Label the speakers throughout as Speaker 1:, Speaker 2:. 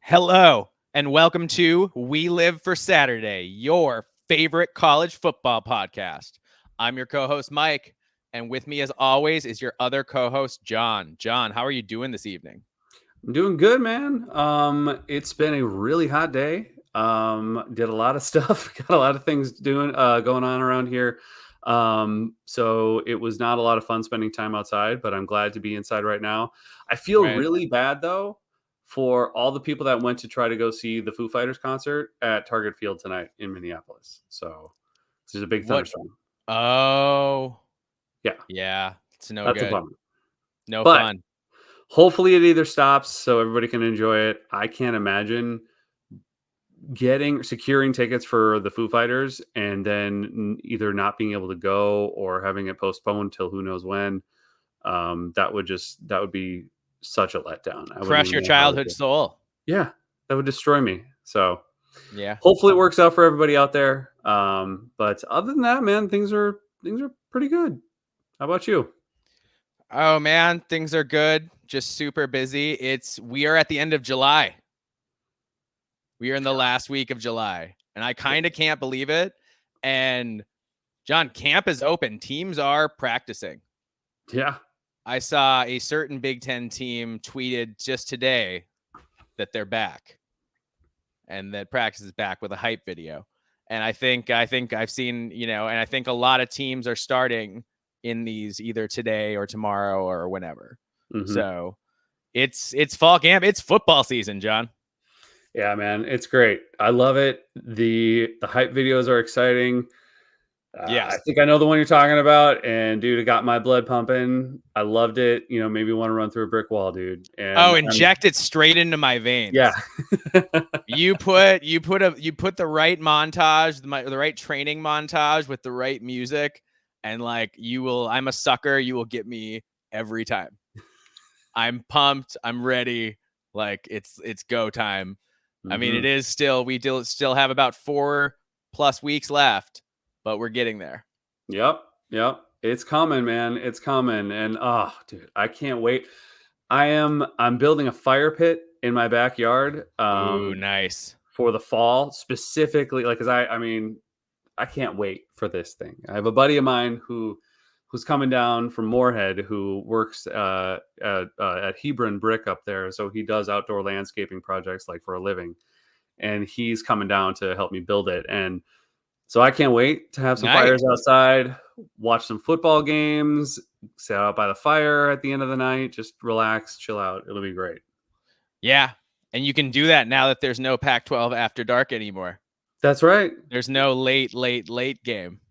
Speaker 1: Hello, and welcome to We Live for Saturday, your favorite college football podcast. I'm your co-host, Mike, and with me, as always, is your other co-host, John. John, how are you doing this evening?
Speaker 2: I'm doing good, man. It's been a really hot day. Did a lot of stuff, got a lot of things going on around here. So it was not a lot of fun spending time outside, but I'm glad to be inside right now. I feel
Speaker 1: Right.
Speaker 2: really bad though for all the people that went to try to go see the Foo Fighters concert at Target Field tonight in Minneapolis. So there's a big
Speaker 1: What?
Speaker 2: thunderstorm.
Speaker 1: Oh,
Speaker 2: Yeah,
Speaker 1: yeah, it's no
Speaker 2: that's a
Speaker 1: good.
Speaker 2: bummer.
Speaker 1: No
Speaker 2: But
Speaker 1: fun.
Speaker 2: hopefully it either stops so everybody can enjoy it. I can't imagine securing tickets for the Foo Fighters and then either not being able to go or having it postponed till who knows when. That would be such a letdown. I wouldn't
Speaker 1: Crush
Speaker 2: even
Speaker 1: your
Speaker 2: know how to
Speaker 1: childhood
Speaker 2: do.
Speaker 1: soul.
Speaker 2: Yeah, that would destroy me. So
Speaker 1: Yeah.
Speaker 2: hopefully it works out for everybody out there. But other than that, man, things are pretty good. How about you?
Speaker 1: Oh man, things are good. Just super busy. We are at the end of July. We are in the last week of July, and I kind of can't believe it. And John, camp is open. Teams are practicing.
Speaker 2: Yeah.
Speaker 1: I saw a certain Big Ten team tweeted just today that they're back and that practice is back with a hype video. And I think I've seen, and I think a lot of teams are starting in these either today or tomorrow or whenever.
Speaker 2: Hmm.
Speaker 1: So it's fall camp. It's football season, John.
Speaker 2: Yeah, man, it's great. I love it. The hype videos are exciting. I
Speaker 1: Yes.
Speaker 2: think I know the one you're talking about, and dude, it got my blood pumping. I loved it. Made me want to run through a brick wall, dude.
Speaker 1: Oh,
Speaker 2: And
Speaker 1: inject it straight into my
Speaker 2: yeah,
Speaker 1: veins. You put the right montage, the right training montage with the right music, and like I'm a sucker. You will get me every time. I'm pumped. I'm ready. Like it's go time. I mean, it
Speaker 2: hmm
Speaker 1: is still still have about 4+ weeks left, but we're getting there.
Speaker 2: yep. It's coming, man. It's coming, and oh, dude, I can't wait. I'm building a fire pit in my backyard
Speaker 1: Ooh, nice.
Speaker 2: for the fall specifically, like, because I mean, I can't wait for this thing. I have a buddy of mine who's coming down from Moorhead who works at Hebron Brick up there. So he does outdoor landscaping projects like for a living, and he's coming down to help me build it. And so I can't wait to have some
Speaker 1: Nice.
Speaker 2: fires outside, watch some football games, sit out by the fire at the end of the night, just relax, chill out. It'll be great.
Speaker 1: Yeah. And you can do that now that there's no Pac-12 after dark anymore.
Speaker 2: That's right.
Speaker 1: There's no late game,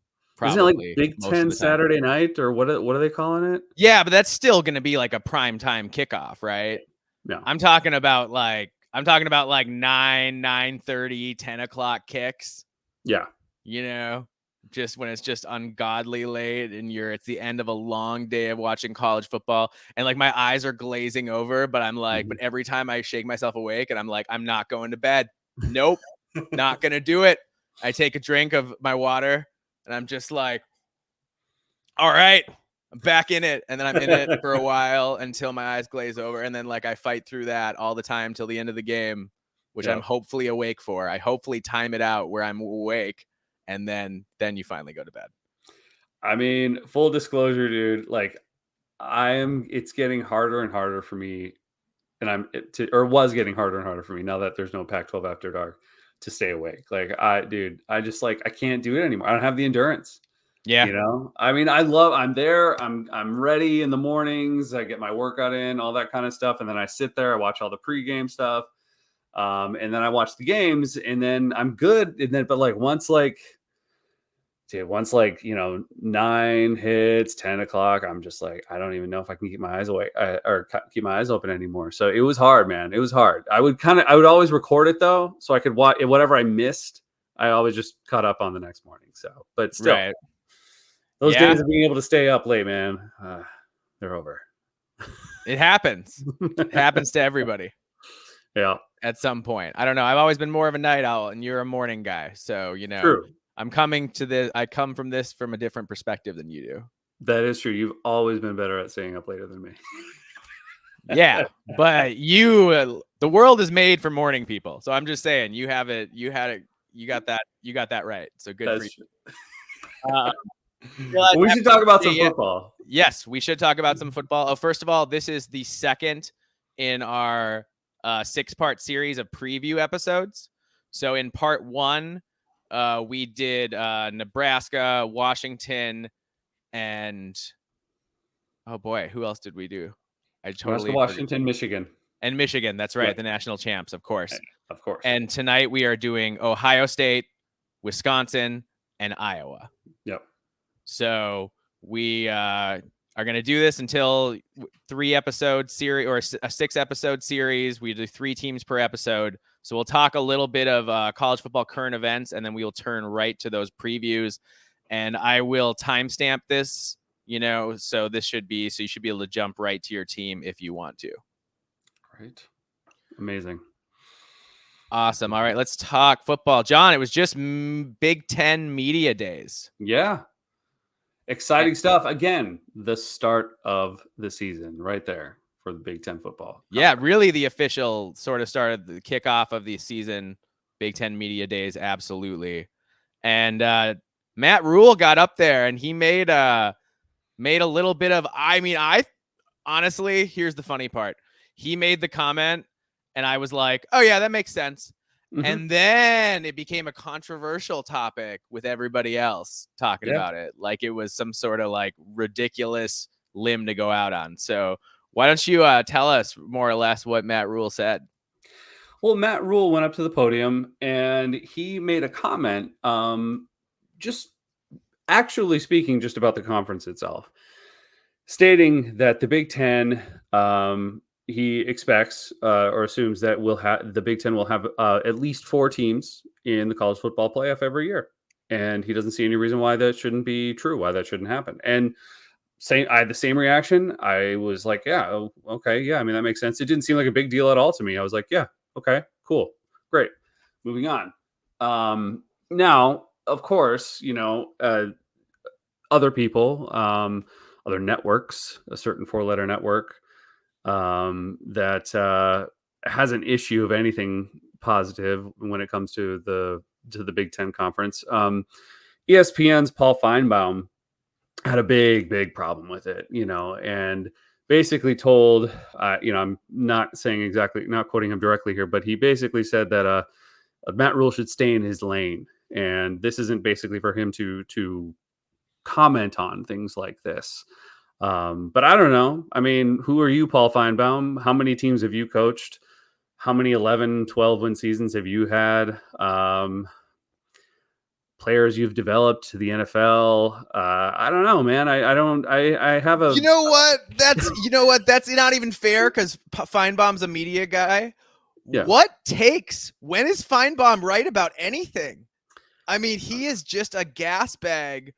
Speaker 2: Isn't it like
Speaker 1: probably
Speaker 2: Big
Speaker 1: most of
Speaker 2: Ten
Speaker 1: the time.
Speaker 2: Saturday night or what are they calling it?
Speaker 1: Yeah, but that's still going to be like a prime time kickoff, right?
Speaker 2: Yeah.
Speaker 1: I'm talking about like 9:30, 10 o'clock kicks,
Speaker 2: Yeah.
Speaker 1: you know, just when it's just ungodly late and it's the end of a long day of watching college football and like my eyes are glazing over, but I'm like, but
Speaker 2: Mhm.
Speaker 1: every time I shake myself awake and I'm like, I'm not going to bed. Nope, not going to do it. I take a drink of my water and I'm just like, all right, I'm back in it. And then I'm in it for a while until my eyes glaze over. And then like I fight through that all the time till the end of the game, which I'm
Speaker 2: Yep.
Speaker 1: hopefully awake for. I hopefully time it out where I'm awake and then you finally go to bed.
Speaker 2: I mean, full disclosure, dude, like it's getting harder and harder for me, and was getting harder and harder for me now that there's no Pac-12 after dark to stay awake. Like dude, I just like I can't do it anymore. I don't have the endurance.
Speaker 1: Yeah.
Speaker 2: I mean, I'm there, I'm ready in the mornings, I get my workout in, all that kind of stuff, and then I sit there, I watch all the pregame stuff, and then I watch the games, and then I'm good, and then but like once like 9 hits, 10 o'clock, I'm just like I don't even know if I can keep my eyes awake or keep my eyes open anymore. So it was hard, man. It was hard. I would always record it though, so I could watch whatever I missed. I always just caught up on the next morning. So, but still,
Speaker 1: Right.
Speaker 2: those
Speaker 1: Yeah.
Speaker 2: days of being able to stay up late, man, they're over.
Speaker 1: It happens. It happens to everybody
Speaker 2: Yeah,
Speaker 1: at some point. I don't know. I've always been more of a night owl and you're a morning guy. So,
Speaker 2: true.
Speaker 1: I come from this from a different perspective than you do.
Speaker 2: That is true. You've always been better at staying up later than me.
Speaker 1: Yeah, but the world is made for morning people. So I'm just saying, you got that right. So good for you.
Speaker 2: That's true.
Speaker 1: Uh, realize
Speaker 2: We
Speaker 1: I
Speaker 2: should
Speaker 1: haven't
Speaker 2: talk about
Speaker 1: seen
Speaker 2: some
Speaker 1: it yet.
Speaker 2: football.
Speaker 1: Yes, we should talk about some football. Oh, first of all, this is the second in our 6-part series of preview episodes. So in part 1, we did Nebraska, Washington, and oh boy, who else did we do? I
Speaker 2: Nebraska,
Speaker 1: totally forget.
Speaker 2: Washington, Michigan.
Speaker 1: And Michigan, that's right,
Speaker 2: Yep.
Speaker 1: the national champs, of course.
Speaker 2: Of course.
Speaker 1: And tonight we are doing Ohio State, Wisconsin, and Iowa.
Speaker 2: Yep.
Speaker 1: So we are going to do this until 3-episode series or a 6-episode series. We do 3 teams per episode. So we'll talk a little bit of college football current events, and then we will turn right to those previews. And I will timestamp this, so you should be able to jump right to your team if you want to.
Speaker 2: Right. Amazing.
Speaker 1: Awesome. All right, let's talk football. John, it was just Big Ten Media Days.
Speaker 2: Yeah. Exciting stuff. Again, the start of the season right there for the Big Ten football.
Speaker 1: Yeah, really the official sort of started the kickoff of the season, Big Ten Media Days, absolutely. And Matt Rhule got up there and he made a little bit of, I honestly, here's the funny part. He made the comment and I was like, oh yeah, that makes sense. Mm-hmm. And then it became a controversial topic with everybody else talking about it. Like it was some sort of like ridiculous limb to go out on. So why don't you tell us more or less what Matt Rhule said?
Speaker 2: Well, Matt Rhule went up to the podium and he made a comment, just actually speaking just about the conference itself, stating that the Big Ten, he expects or assumes that the Big Ten will have at least 4 teams in the college football playoff every year. And he doesn't see any reason why that shouldn't be true, why that shouldn't happen. And I had the same reaction. I was like, yeah, okay. Yeah. I mean, that makes sense. It didn't seem like a big deal at all to me. I was like, yeah, okay, cool. Great. Moving on. Now, of course, other people, other networks, a certain 4-letter network that has an issue of anything positive when it comes to the Big Ten conference. ESPN's Paul Feinbaum had a big problem with it, and basically told, I'm not quoting him directly here, but he basically said that Matt Rhule should stay in his lane, and this isn't basically for him to comment on things like this. But I don't know. I mean, who are you, Paul Feinbaum? How many teams have you coached? How many 11, 12 win seasons have you had? Players you've developed to the NFL. I don't know, man. I have a.
Speaker 1: You know what? That's not even fair because Feinbaum's a media guy. Yeah. What takes? When is Feinbaum right about anything? I mean, he is just a gas bag,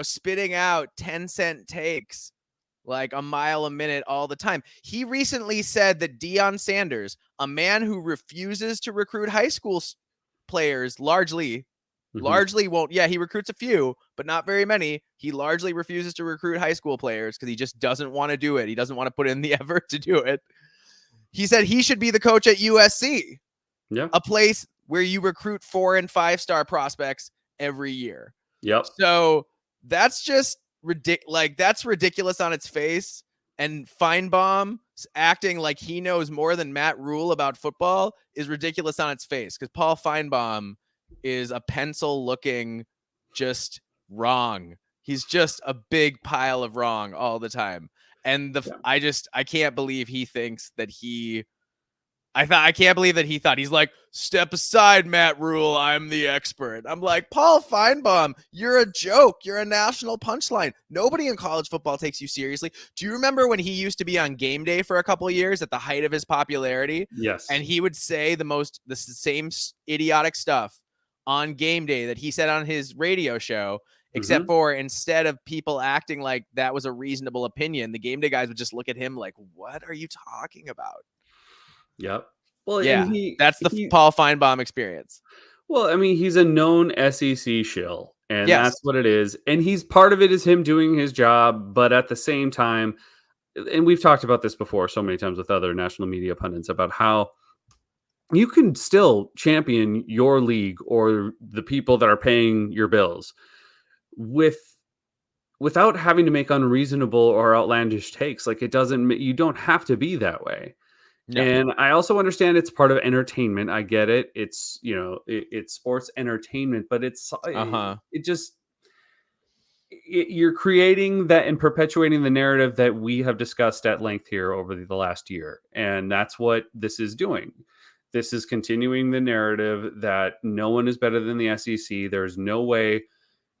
Speaker 1: spitting out 10-cent takes like a mile a minute all the time. He recently said that Deion Sanders, a man who refuses to recruit high school players, largely won't. Yeah, he recruits a few, but not very many. He largely refuses to recruit high school players because he just doesn't want to do it. He doesn't want to put in the effort to do it. He said he should be the coach at USC, a place where you recruit 4- and 5-star prospects every year.
Speaker 2: Yep.
Speaker 1: So that's just that's ridiculous on its face. And Feinbaum acting like he knows more than Matt Rhule about football is ridiculous on its face because Paul Feinbaum is a pencil looking just wrong. He's just a big pile of wrong all the time. And I can't believe he thinks that I can't believe that he thought he's like, step aside, Matt Rhule. I'm the expert. I'm like, Paul Feinbaum, you're a joke. You're a national punchline. Nobody in college football takes you seriously. Do you remember when he used to be on Game Day for a couple of years at the height of his popularity?
Speaker 2: Yes.
Speaker 1: And he would say the same idiotic stuff on Game Day that he said on his radio show, except for instead of people acting like that was a reasonable opinion, the Game Day guys would just look at him like, what are you talking about?
Speaker 2: Yep. Well,
Speaker 1: yeah, that's the Paul Feinbaum experience.
Speaker 2: Well, I mean, he's a known SEC shill, and that's what it is. And part of it is him doing his job, but at the same time, and we've talked about this before so many times with other national media pundits about how you can still champion your league or the people that are paying your bills with without having to make unreasonable or outlandish takes. Like it doesn't, you don't have to be that way.
Speaker 1: No.
Speaker 2: And I also understand it's part of entertainment. I get it. It's, it's sports entertainment, but
Speaker 1: Uh-huh.
Speaker 2: it just, you're creating that and perpetuating the narrative that we have discussed at length here over the last year. And that's what this is doing. This is continuing the narrative that no one is better than the SEC. There's no way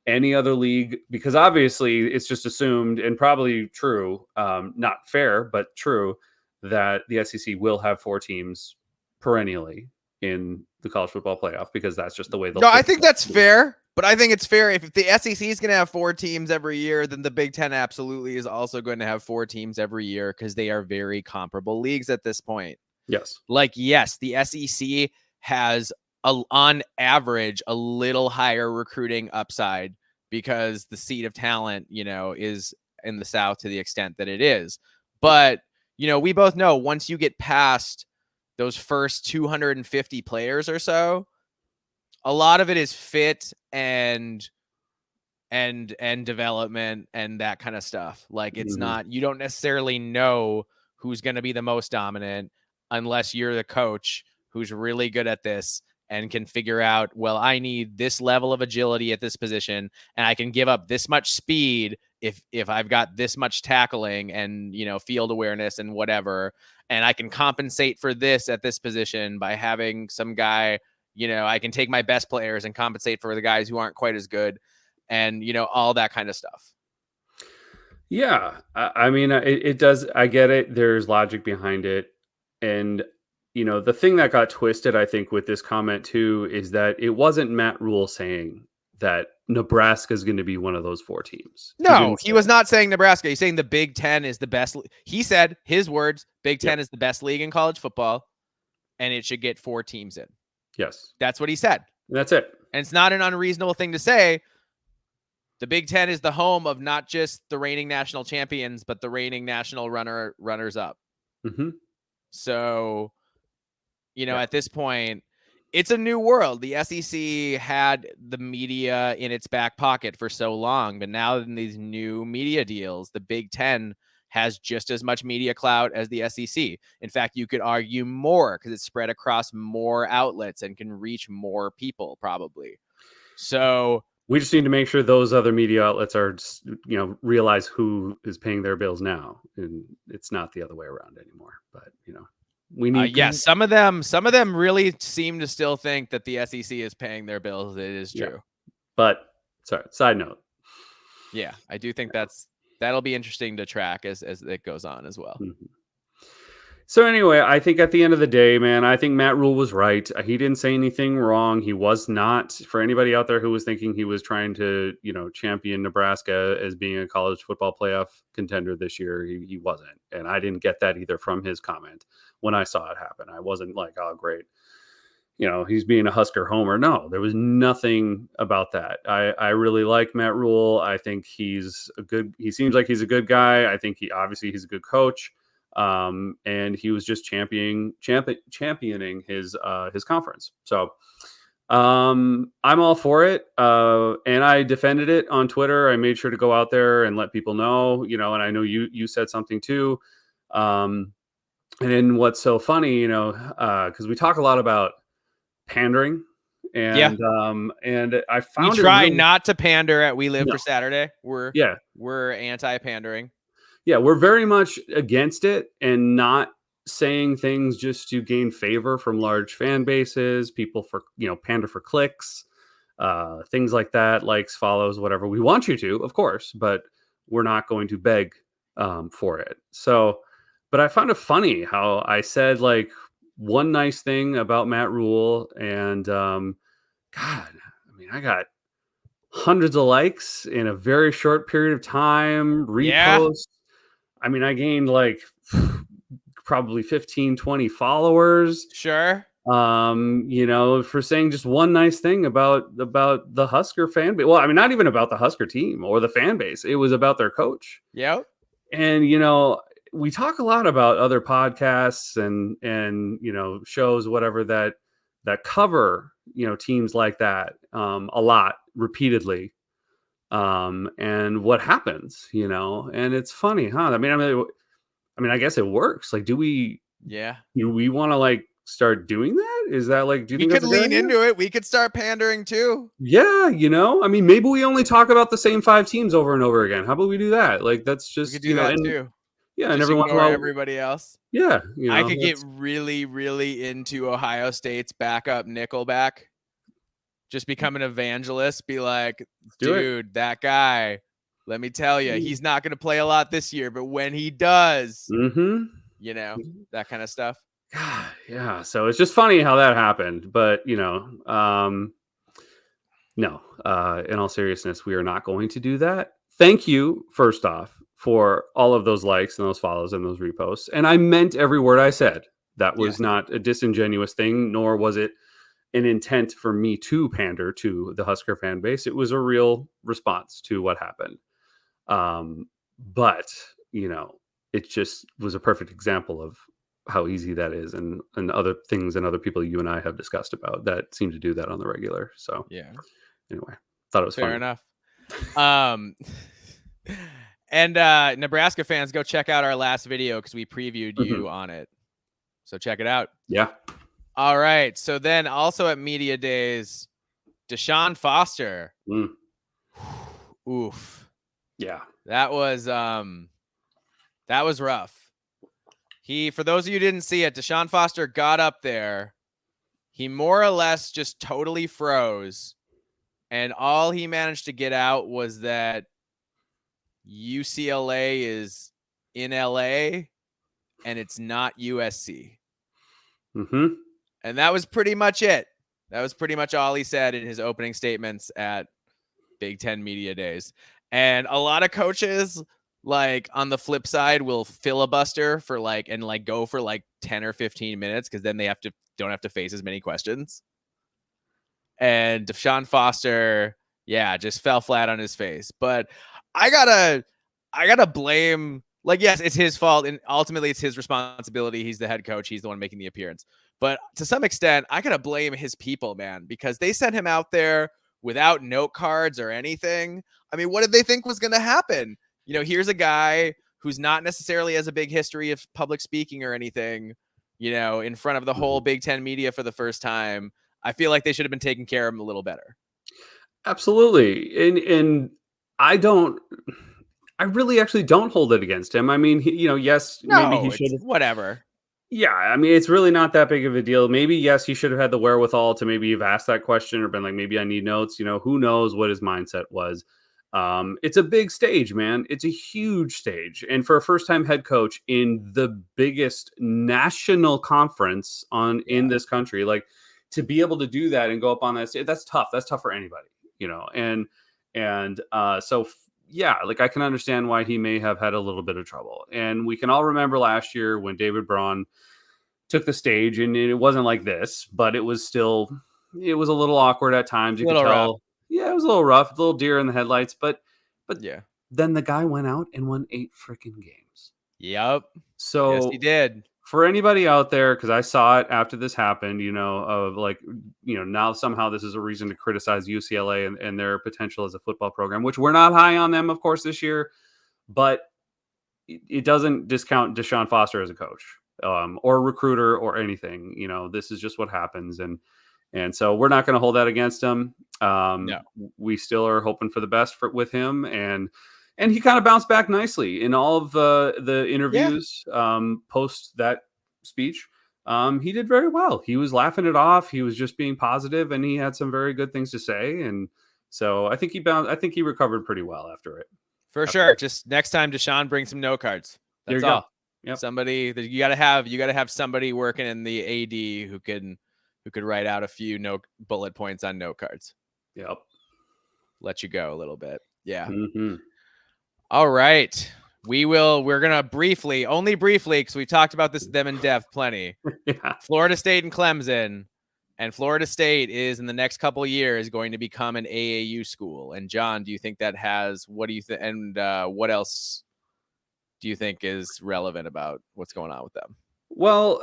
Speaker 2: any other league, because obviously it's just assumed and probably true, not fair, but true, that the SEC will have 4 teams perennially in the college football playoff because that's just the way they'll.
Speaker 1: No, I think that's fair. But I think it's fair if the SEC is going to have 4 teams every year, then the Big Ten absolutely is also going to have 4 teams every year because they are very comparable leagues at this point.
Speaker 2: Yes.
Speaker 1: Like, yes, the SEC has on average a little higher recruiting upside because the seat of talent, is in the South to the extent that it is. But, we both know once you get past those first 250 players or so, a lot of it is fit and development and that kind of stuff. Like it's not, you don't necessarily know who's going to be the most dominant unless you're the coach who's really good at this and can figure out, well, I need this level of agility at this position and I can give up this much speed if I've got this much tackling and, field awareness and whatever, and I can compensate for this at this position by having some guy, I can take my best players and compensate for the guys who aren't quite as good and, all that kind of stuff.
Speaker 2: Yeah. I mean, it does. I get it. There's logic behind it. And, the thing that got twisted, I think, with this comment too, is that it wasn't Matt Rhule saying that Nebraska is going to be one of those 4 teams.
Speaker 1: No, he was not saying Nebraska. He's saying the Big Ten is the best. He said, his words, Big Ten is the best league in college football and it should get 4 teams in.
Speaker 2: Yes.
Speaker 1: That's what he said.
Speaker 2: That's it.
Speaker 1: And it's not an unreasonable thing to say. The Big Ten is the home of not just the reigning national champions, but the reigning national runners up.
Speaker 2: Mm-hmm.
Speaker 1: So, at this point, it's a new world. The SEC had the media in its back pocket for so long, but now in these new media deals, the Big Ten has just as much media clout as the SEC. In fact, you could argue more because it's spread across more outlets and can reach more people probably. So
Speaker 2: we just need to make sure those other media outlets are, realize who is paying their bills now, and it's not the other way around anymore. But we need.
Speaker 1: Some of them really seem to still think that the SEC is paying their bills. It is true.
Speaker 2: Yeah. But sorry, side note.
Speaker 1: Yeah, I do think that'll be interesting to track as it goes on as well.
Speaker 2: Mm-hmm. So anyway, I think at the end of the day, man, I think Matt Rhule was right. He didn't say anything wrong. He was not, for anybody out there who was thinking he was trying to, champion Nebraska as being a college football playoff contender this year. He wasn't. And I didn't get that either from his comment when I saw it happen. I wasn't like, oh, great. He's being a Husker homer. No, there was nothing about that. I really like Matt Rhule. I think he seems like he's a good guy. I think he's a good coach. And he was just championing his conference. So I'm all for it. And I defended it on Twitter. I made sure to go out there and let people know, and I know you said something too. And then what's so funny, because we talk a lot about pandering and I found
Speaker 1: we try not to pander at We Live for Saturday. We're anti-pandering.
Speaker 2: Yeah, we're very much against it and not saying things just to gain favor from large fan bases, people for, pander for clicks, things like that, likes, follows, whatever. We want you to, of course, but we're not going to beg for it. So, but I found it funny how I said like one nice thing about Matt Rhule and God, I mean, I got hundreds of likes in a very short period of time, reposts. Yeah. I mean, I gained like probably 15, 20 followers.
Speaker 1: Sure.
Speaker 2: For saying just one nice thing about the Husker fan base. Well, I mean, not even about the Husker team or the fan base. It was about their coach.
Speaker 1: Yep.
Speaker 2: And, we talk a lot about other podcasts and shows, whatever, that cover teams like that a lot repeatedly, and what happens, and it's funny, huh? I guess it works. Like,
Speaker 1: Yeah.
Speaker 2: do we want to like start doing that? Is that like, do you
Speaker 1: We
Speaker 2: think
Speaker 1: could
Speaker 2: that's a good
Speaker 1: lean
Speaker 2: idea?
Speaker 1: into it. We could start pandering too.
Speaker 2: Yeah, maybe we only talk about the same 5 teams over and over again. How about we do that? Like, that's
Speaker 1: We could
Speaker 2: just,
Speaker 1: do that
Speaker 2: and
Speaker 1: too.
Speaker 2: yeah, and
Speaker 1: Just
Speaker 2: every once in a
Speaker 1: ignore
Speaker 2: while,
Speaker 1: everybody else.
Speaker 2: yeah,
Speaker 1: I could get
Speaker 2: that's
Speaker 1: really, really into Ohio State's backup Nickelback. Just become an evangelist. Be like,
Speaker 2: let's do it.
Speaker 1: dude, that guy, let me tell you, he's not going to play a lot this year, but when he does,
Speaker 2: Mm-hmm.
Speaker 1: that kind of stuff.
Speaker 2: Yeah. So it's just funny how that happened, but no. In all seriousness, we are not going to do that. Thank you, first off, for all of those likes and those follows and those reposts. And I meant every word I said. That was
Speaker 1: Yes.
Speaker 2: not a disingenuous thing, nor was it an intent for me to pander to the Husker fan base. It was a real response to what happened. But it just was a perfect example of how easy that is, and other things and other people you and I have discussed about that seem to do that on the regular. So
Speaker 1: Yeah.
Speaker 2: anyway, thought it was
Speaker 1: Fair
Speaker 2: funny.
Speaker 1: enough. And Nebraska fans, go check out our last video because we previewed you on it. So check it out.
Speaker 2: Yeah.
Speaker 1: All right. So then also at Media Days, Deshaun Foster.
Speaker 2: Mm.
Speaker 1: Oof.
Speaker 2: Yeah.
Speaker 1: That was rough. For those of you who didn't see it, Deshaun Foster got up there. He more or less just totally froze. And all he managed to get out was that UCLA is in LA and it's not USC.
Speaker 2: Mm-hmm.
Speaker 1: And that was pretty much it. That was pretty much all he said in his opening statements at Big Ten Media Days. And a lot of coaches, like on the flip side, will filibuster for go for 10 or 15 minutes because then they don't have to face as many questions. And Deshaun Foster, just fell flat on his face. But I gotta blame, yes, it's his fault, and ultimately it's his responsibility. He's the head coach, he's the one making the appearance. But to some extent, I gotta blame his people, man, because they sent him out there without note cards or anything. I mean, what did they think was gonna happen? Here's a guy who's not necessarily has a big history of public speaking or anything, in front of the whole Big Ten media for the first time. I feel like they should have been taking care of him a little better.
Speaker 2: Absolutely. And I really actually don't hold it against him. I mean, yes, maybe he
Speaker 1: No,
Speaker 2: should
Speaker 1: it's
Speaker 2: have.
Speaker 1: whatever.
Speaker 2: Yeah, I mean, it's really not that big of a deal. Maybe, yes, he should have had the wherewithal to maybe have asked that question or been like, maybe I need notes. Who knows what his mindset was. It's a big stage, man. It's a huge stage. And for a first-time head coach in the biggest national conference in this country, like, to be able to do that and go up on that stage, that's tough. That's tough for anybody, so yeah, like, I can understand why he may have had a little bit of trouble. And we can all remember last year when David Braun took the stage, and it wasn't like this, but it was a little awkward at times.
Speaker 1: A
Speaker 2: You could
Speaker 1: little rough.
Speaker 2: tell. Yeah, it was a little rough, a little deer in the headlights, but
Speaker 1: Yeah.
Speaker 2: then the guy went out and won 8 freaking games.
Speaker 1: Yep. Yes, he
Speaker 2: So
Speaker 1: did.
Speaker 2: for anybody out there, because I saw it after this happened, of like, now somehow this is a reason to criticize UCLA and their potential as a football program, which we're not high on them, of course, this year, but it doesn't discount Deshaun Foster as a coach, or recruiter or anything. This is just what happens, and so we're not going to hold that against him.
Speaker 1: No.
Speaker 2: We still are hoping for the best with him, and he kind of bounced back nicely in all of the
Speaker 1: Yeah.
Speaker 2: interviews post that speech. He did very well. He was laughing it off. He was just being positive, and he had some very good things to say. And so I think he recovered pretty well after it.
Speaker 1: For sure. Just next time Deshaun brings some note cards.
Speaker 2: There
Speaker 1: That's
Speaker 2: you go.
Speaker 1: all.
Speaker 2: Yep.
Speaker 1: Somebody that you gotta have somebody working in the AD who could write out a few bullet points on note cards.
Speaker 2: Yep.
Speaker 1: Let you go a little bit. Yeah.
Speaker 2: Mm-hmm.
Speaker 1: All right. We're gonna only briefly, because we talked about them in depth plenty.
Speaker 2: Yeah.
Speaker 1: Florida State and Clemson. And Florida State is in the next couple of years going to become an AAU school. And John, do you think that what do you think? And what else do you think is relevant about what's going on with them?
Speaker 2: Well,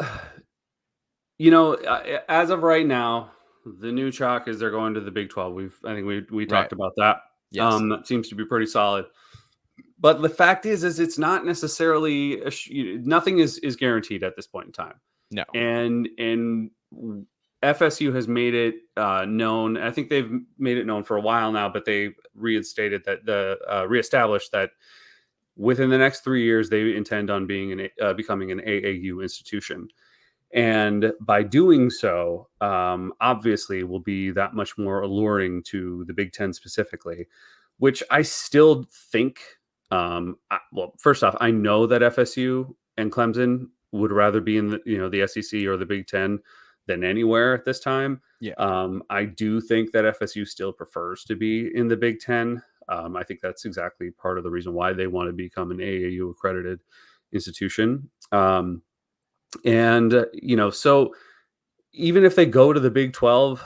Speaker 2: as of right now, the new chalk is they're going to the Big 12. I think we
Speaker 1: Right.
Speaker 2: talked about that.
Speaker 1: Yes.
Speaker 2: That seems to be pretty solid. But the fact is it's not necessarily nothing is guaranteed at this point in time.
Speaker 1: No.
Speaker 2: And FSU has made it known. I think they've made it known for a while now, but they reestablished that within the next 3 years they intend on becoming an AAU institution. And by doing so, obviously will be that much more alluring to the Big Ten specifically, which I still think. Well, first off, I know that FSU and Clemson would rather be in the SEC or the Big Ten than anywhere at this time.
Speaker 1: Yeah.
Speaker 2: I do think that FSU still prefers to be in the Big Ten. I think that's exactly part of the reason why they want to become an AAU accredited institution. So even if they go to the Big 12,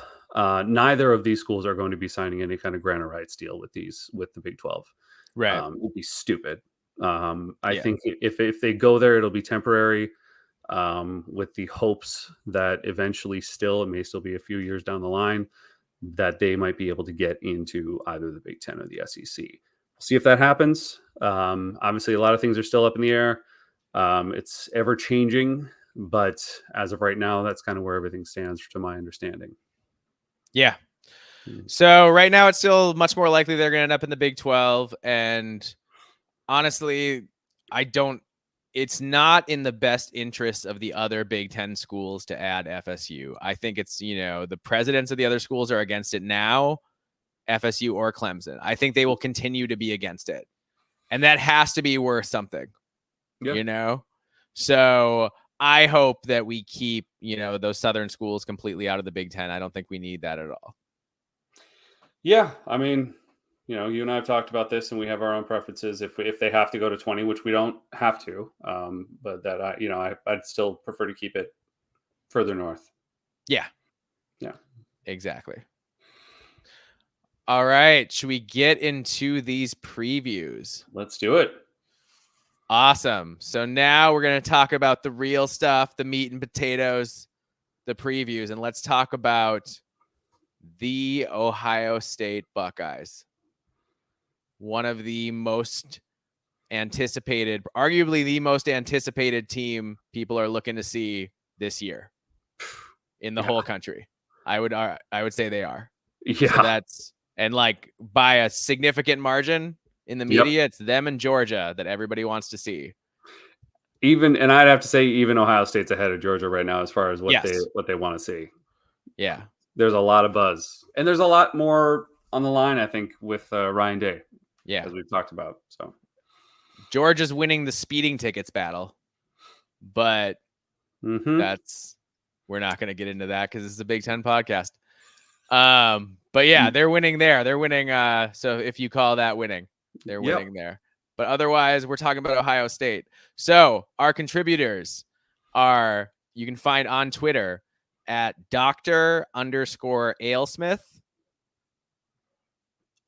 Speaker 2: neither of these schools are going to be signing any kind of grant of rights deal with the Big 12.
Speaker 1: Right.
Speaker 2: It would be stupid. I
Speaker 1: Yeah.
Speaker 2: think if they go there, it'll be temporary, with the hopes that eventually it may still be a few years down the line, that they might be able to get into either the Big Ten or the SEC. We'll see if that happens. Obviously, a lot of things are still up in the air. It's ever changing, but as of right now, that's kind of where everything stands, to my understanding.
Speaker 1: Yeah. So right now, it's still much more likely they're going to end up in the Big 12. And honestly, it's not in the best interest of the other Big 10 schools to add FSU. I think it's, the presidents of the other schools are against it now, FSU or Clemson. I think they will continue to be against it. And that has to be worth something, So I hope that we keep, those Southern schools completely out of the Big 10. I don't think we need that at all.
Speaker 2: Yeah. I mean, you and I have talked about this, and we have our own preferences. If they have to go to 20, which we don't have to, but that I'd still prefer to keep it further north.
Speaker 1: Yeah.
Speaker 2: Yeah.
Speaker 1: Exactly. All right. Should we get into these previews?
Speaker 2: Let's do it.
Speaker 1: Awesome. So now we're going to talk about the real stuff, the meat and potatoes, the previews, and let's talk about the Ohio State Buckeyes. One of the most anticipated, arguably the most anticipated team people are looking to see this year in the whole country. I would say they are.
Speaker 2: Yeah.
Speaker 1: So and by a significant margin in the media, It's them and Georgia that everybody wants to see.
Speaker 2: And I'd have to say even Ohio State's ahead of Georgia right now as far as what they want to see.
Speaker 1: Yeah.
Speaker 2: There's a lot of buzz, and there's a lot more on the line, I think, with Ryan Day.
Speaker 1: Yeah.
Speaker 2: As we've talked about. So
Speaker 1: Georgia's winning the speeding tickets battle, but we're not going to get into that because it's a Big Ten podcast. But yeah, they're winning there. They're winning. So if you call that winning, they're winning there. But otherwise, we're talking about Ohio State. So our contributors you can find on Twitter at Dr_AleSmith.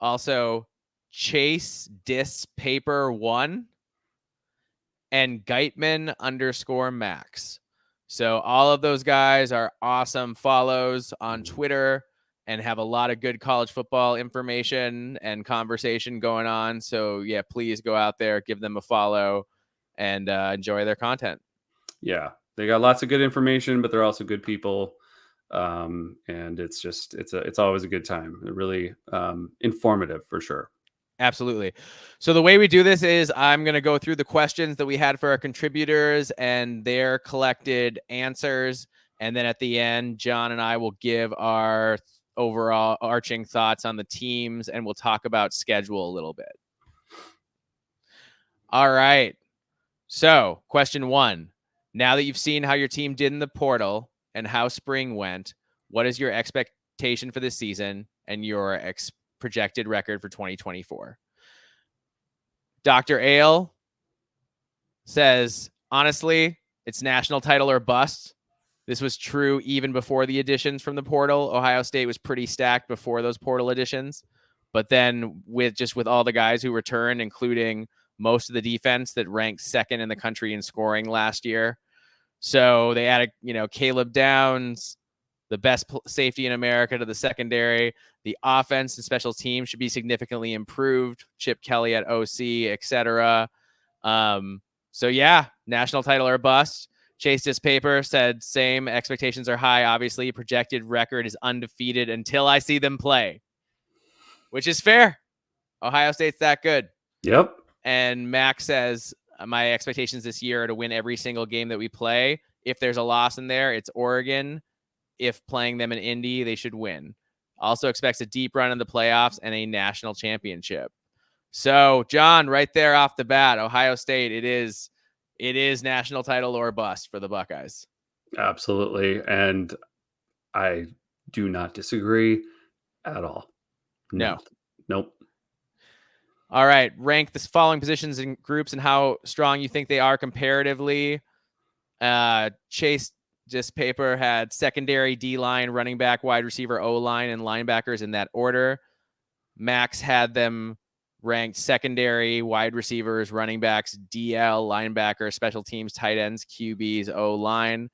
Speaker 1: Also, Chase Dis Paper 1 and Geitman_Max. So all of those guys are awesome follows on Twitter and have a lot of good college football information and conversation going on. So yeah, please go out there, give them a follow, and enjoy their content.
Speaker 2: Yeah, they got lots of good information, but they're also good people. And it's always a good time. They're really informative for sure.
Speaker 1: Absolutely. So the way we do this is I'm going to go through the questions that we had for our contributors and their collected answers. And then at the end, John and I will give our overall arching thoughts on the teams, and we'll talk about schedule a little bit. All right. So question 1, now that you've seen how your team did in the portal and how spring went, what is your expectation for this season and your projected record for 2024? Dr. Ale says, honestly, it's national title or bust. This was true even before the additions from the portal. Ohio State was pretty stacked before those portal additions. But then with all the guys who returned, including most of the defense that ranked second in the country in scoring last year. So they added, Caleb Downs, the best safety in America, to the secondary. The offense and special teams should be significantly improved. Chip Kelly at OC, etc. So yeah, national title or bust. Chase Dispaper said same. Expectations are high. Obviously, projected record is undefeated until I see them play, which is fair. Ohio State's that good.
Speaker 2: Yep.
Speaker 1: And Max says my expectations this year are to win every single game that we play. If there's a loss in there, it's Oregon. If playing them in Indy, they should win. Also expects a deep run in the playoffs and a national championship. So, John, right there off the bat, Ohio State, it is national title or bust for the Buckeyes.
Speaker 2: Absolutely. And I do not disagree at all.
Speaker 1: No.
Speaker 2: Nope.
Speaker 1: All right. Rank the following positions and groups and how strong you think they are comparatively. Chase Dispaper had secondary, D-line, running back, wide receiver, O-line, and linebackers in that order. Max had them ranked secondary, wide receivers, running backs, DL, linebacker, special teams, tight ends, QBs, O-line.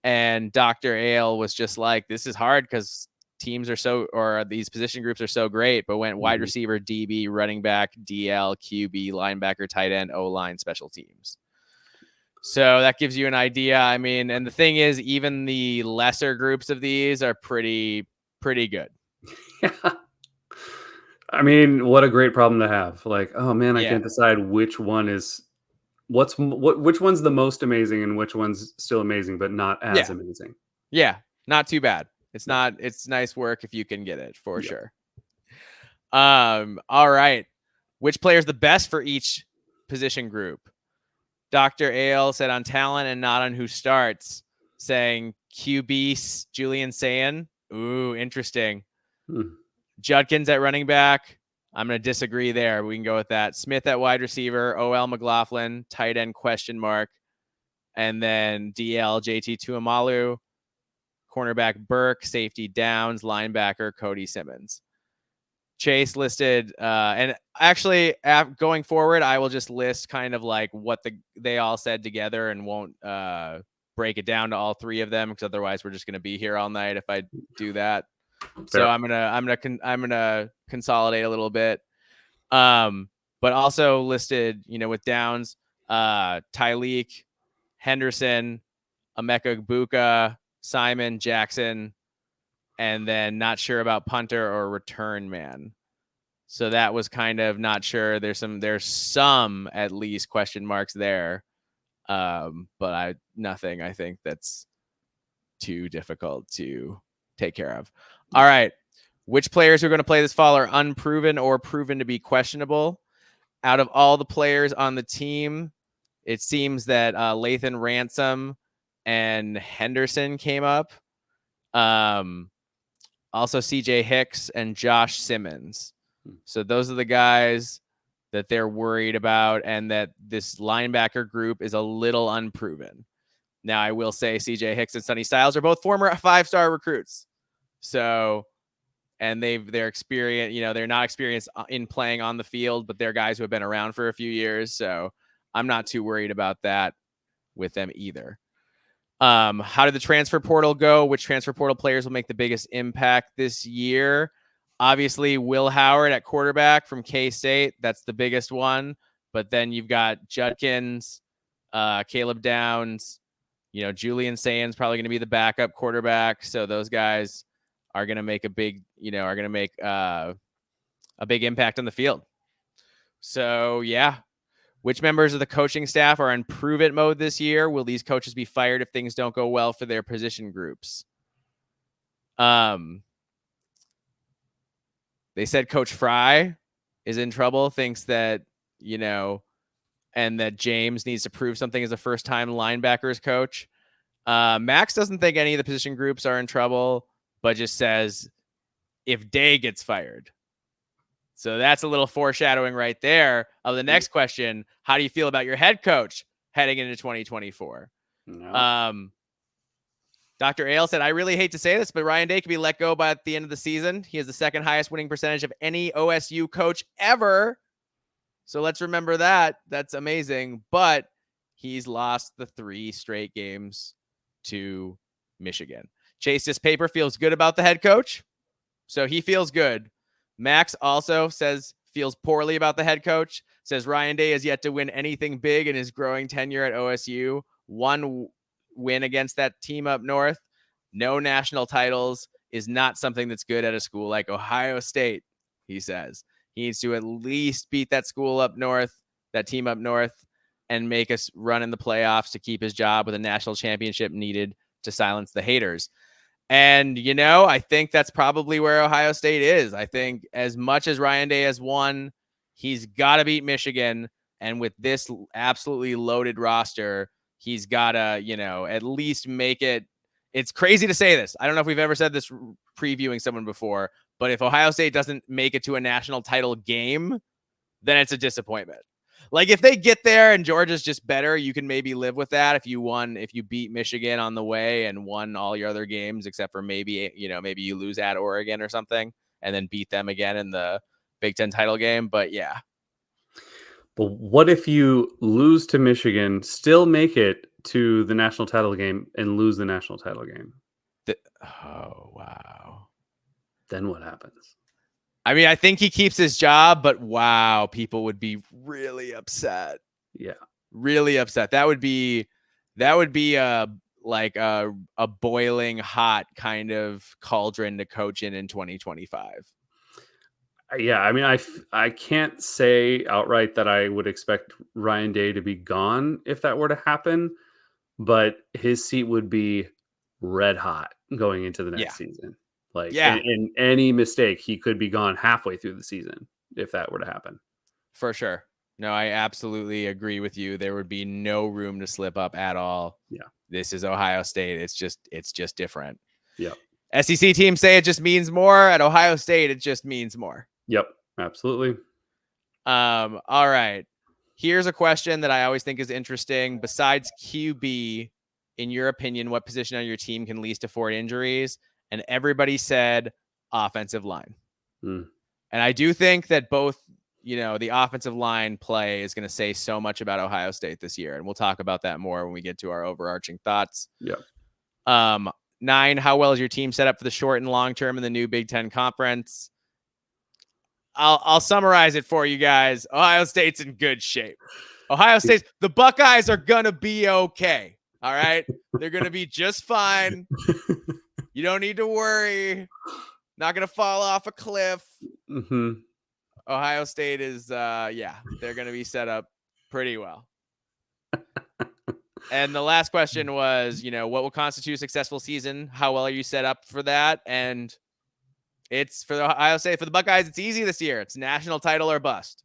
Speaker 1: And Dr. Ale was just like, this is hard because teams are these position groups are so great, but went wide receiver, DB, running back, DL, QB, linebacker, tight end, O-line, special teams. So that gives you an idea. I mean, and the thing is, even the lesser groups of these are pretty good.
Speaker 2: Yeah. I mean, what a great problem to have. Like, oh man, I can't decide which one is which one's the most amazing and which one's still amazing, but not as amazing.
Speaker 1: Yeah, not too bad. It's not. It's nice work if you can get it for sure. All right. Which player is the best for each position group? Dr. Ale said on talent and not on who starts, saying QB Julian Sayin. Ooh, interesting. Judkins at running back. I'm going to disagree there. We can go with that. Smith at wide receiver. OL McLaughlin, tight end question mark. And then DL JT Tuimalu. Cornerback Burke, safety Downs, linebacker Cody Simmons. Chase listed, and actually going forward, I will just list kind of like what they all said together and won't break it down to all three of them because otherwise we're just going to be here all night if I do that. Fair. So I'm gonna consolidate a little bit, but also listed, with Downs, Tyleek, Henderson, Emeka Egbuka, Simon, Jackson, and then not sure about punter or return man. So that was kind of not sure. There's some at least question marks there. But nothing I think that's too difficult to take care of. All right. Which players who are going to play this fall are unproven or proven to be questionable? Out of all the players on the team, it seems that Lathan Ransom and Henderson came up. Also CJ Hicks and Josh Simmons. So those are the guys that they're worried about, and that this linebacker group is a little unproven. Now, I will say CJ Hicks and Sonny Styles are both former 5-star recruits. So, and they're experienced, they're not experienced in playing on the field, but they're guys who have been around for a few years. So I'm not too worried about that with them either. How did the transfer portal go? Which transfer portal players will make the biggest impact this year? Obviously, Will Howard at quarterback from K-State. That's the biggest one. But then you've got Judkins, Caleb Downs, Julian Sayin's probably going to be the backup quarterback. So those guys are going to make a big impact on the field. So, yeah. Which members of the coaching staff are in prove-it mode this year? Will these coaches be fired if things don't go well for their position groups? They said Coach Fry is in trouble, thinks that, and that James needs to prove something as a first-time linebackers coach. Max doesn't think any of the position groups are in trouble, but just says if Day gets fired. So that's a little foreshadowing right there of the next question. How do you feel about your head coach heading into 2024? No. Dr. Ale said, I really hate to say this, but Ryan Day could be let go by the end of the season. He has the second highest winning percentage of any OSU coach ever. So let's remember that. That's amazing. But he's lost the 3 straight games to Michigan. Chase this paper feels good about the head coach. So he feels good. Max also feels poorly about the head coach. Says Ryan Day has yet to win anything big in his growing tenure at OSU. One win against that team up north. No national titles is not something that's good at a school like Ohio State, he says. He needs to at least beat that school up north, that team up north, and make us run in the playoffs to keep his job with a national championship needed to silence the haters. And, I think that's probably where Ohio State is. I think as much as Ryan Day has won, he's got to beat Michigan. And with this absolutely loaded roster, he's got to, at least make it. It's crazy to say this. I don't know if we've ever said this previewing someone before, but if Ohio State doesn't make it to a national title game, then it's a disappointment. Like if they get there and Georgia's just better, you can maybe live with that. If you beat Michigan on the way and won all your other games, except for maybe you lose at Oregon or something and then beat them again in the Big Ten title game. But yeah.
Speaker 2: But what if you lose to Michigan, still make it to the national title game and lose the national title game?
Speaker 1: Oh, wow.
Speaker 2: Then what happens?
Speaker 1: I mean, I think he keeps his job, but wow, people would be really upset.
Speaker 2: Yeah.
Speaker 1: Really upset. That would be a boiling hot kind of cauldron to coach in 2025.
Speaker 2: Yeah, I mean, I can't say outright that I would expect Ryan Day to be gone if that were to happen, but his seat would be red hot going into the next season. Like, in any mistake, he could be gone halfway through the season if that were to happen.
Speaker 1: For sure. No, I absolutely agree with you. There would be no room to slip up at all.
Speaker 2: Yeah.
Speaker 1: This is Ohio State. It's just different.
Speaker 2: Yeah.
Speaker 1: SEC teams say it just means more. At Ohio State, it just means more.
Speaker 2: Yep. Absolutely.
Speaker 1: All right. Here's a question that I always think is interesting. Besides QB, in your opinion, what position on your team can least afford injuries? And everybody said offensive line. And I do think that both, the offensive line play is going to say so much about Ohio State this year. And we'll talk about that more when we get to our overarching thoughts.
Speaker 2: Yeah.
Speaker 1: 9, how well is your team set up for the short and long term in the new Big Ten Conference? I'll summarize it for you guys. Ohio State's in good shape. The Buckeyes are going to be okay. All right. They're going to be just fine. You don't need to worry. Not going to fall off a cliff.
Speaker 2: Mm-hmm.
Speaker 1: Ohio State is, they're going to be set up pretty well. And the last question was, what will constitute a successful season? How well are you set up for that? And it's for Ohio State. For the Buckeyes, it's easy this year. It's national title or bust.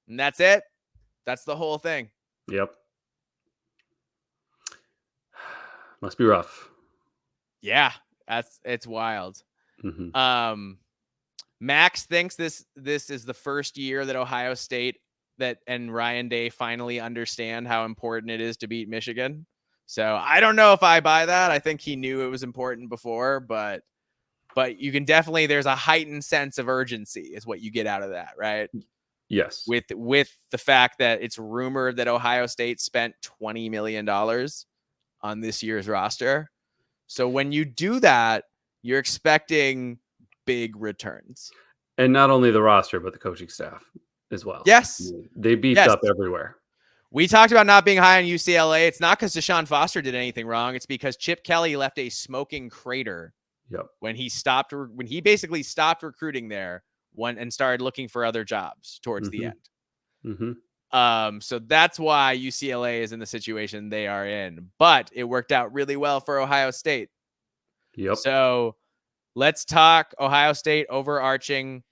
Speaker 1: And that's it. That's the whole thing.
Speaker 2: Yep. Must be rough.
Speaker 1: Yeah, it's wild.
Speaker 2: Mm-hmm.
Speaker 1: Max thinks this is the first year that Ohio State and Ryan Day finally understand how important it is to beat Michigan. So I don't know if I buy that. I think he knew it was important before, but you can definitely, there's a heightened sense of urgency is what you get out of that, right?
Speaker 2: Yes.
Speaker 1: With the fact that it's rumored that Ohio State spent $20 million on this year's roster. So when you do that, you're expecting big returns.
Speaker 2: And not only the roster, but the coaching staff as well.
Speaker 1: Yes.
Speaker 2: They beefed up everywhere.
Speaker 1: We talked about not being high on UCLA. It's not because Deshaun Foster did anything wrong. It's because Chip Kelly left a smoking crater when he basically stopped recruiting there and started looking for other jobs towards the end.
Speaker 2: Mm-hmm.
Speaker 1: So that's why UCLA is in the situation they are in. But it worked out really well for Ohio State.
Speaker 2: Yep.
Speaker 1: So let's talk Ohio State overarching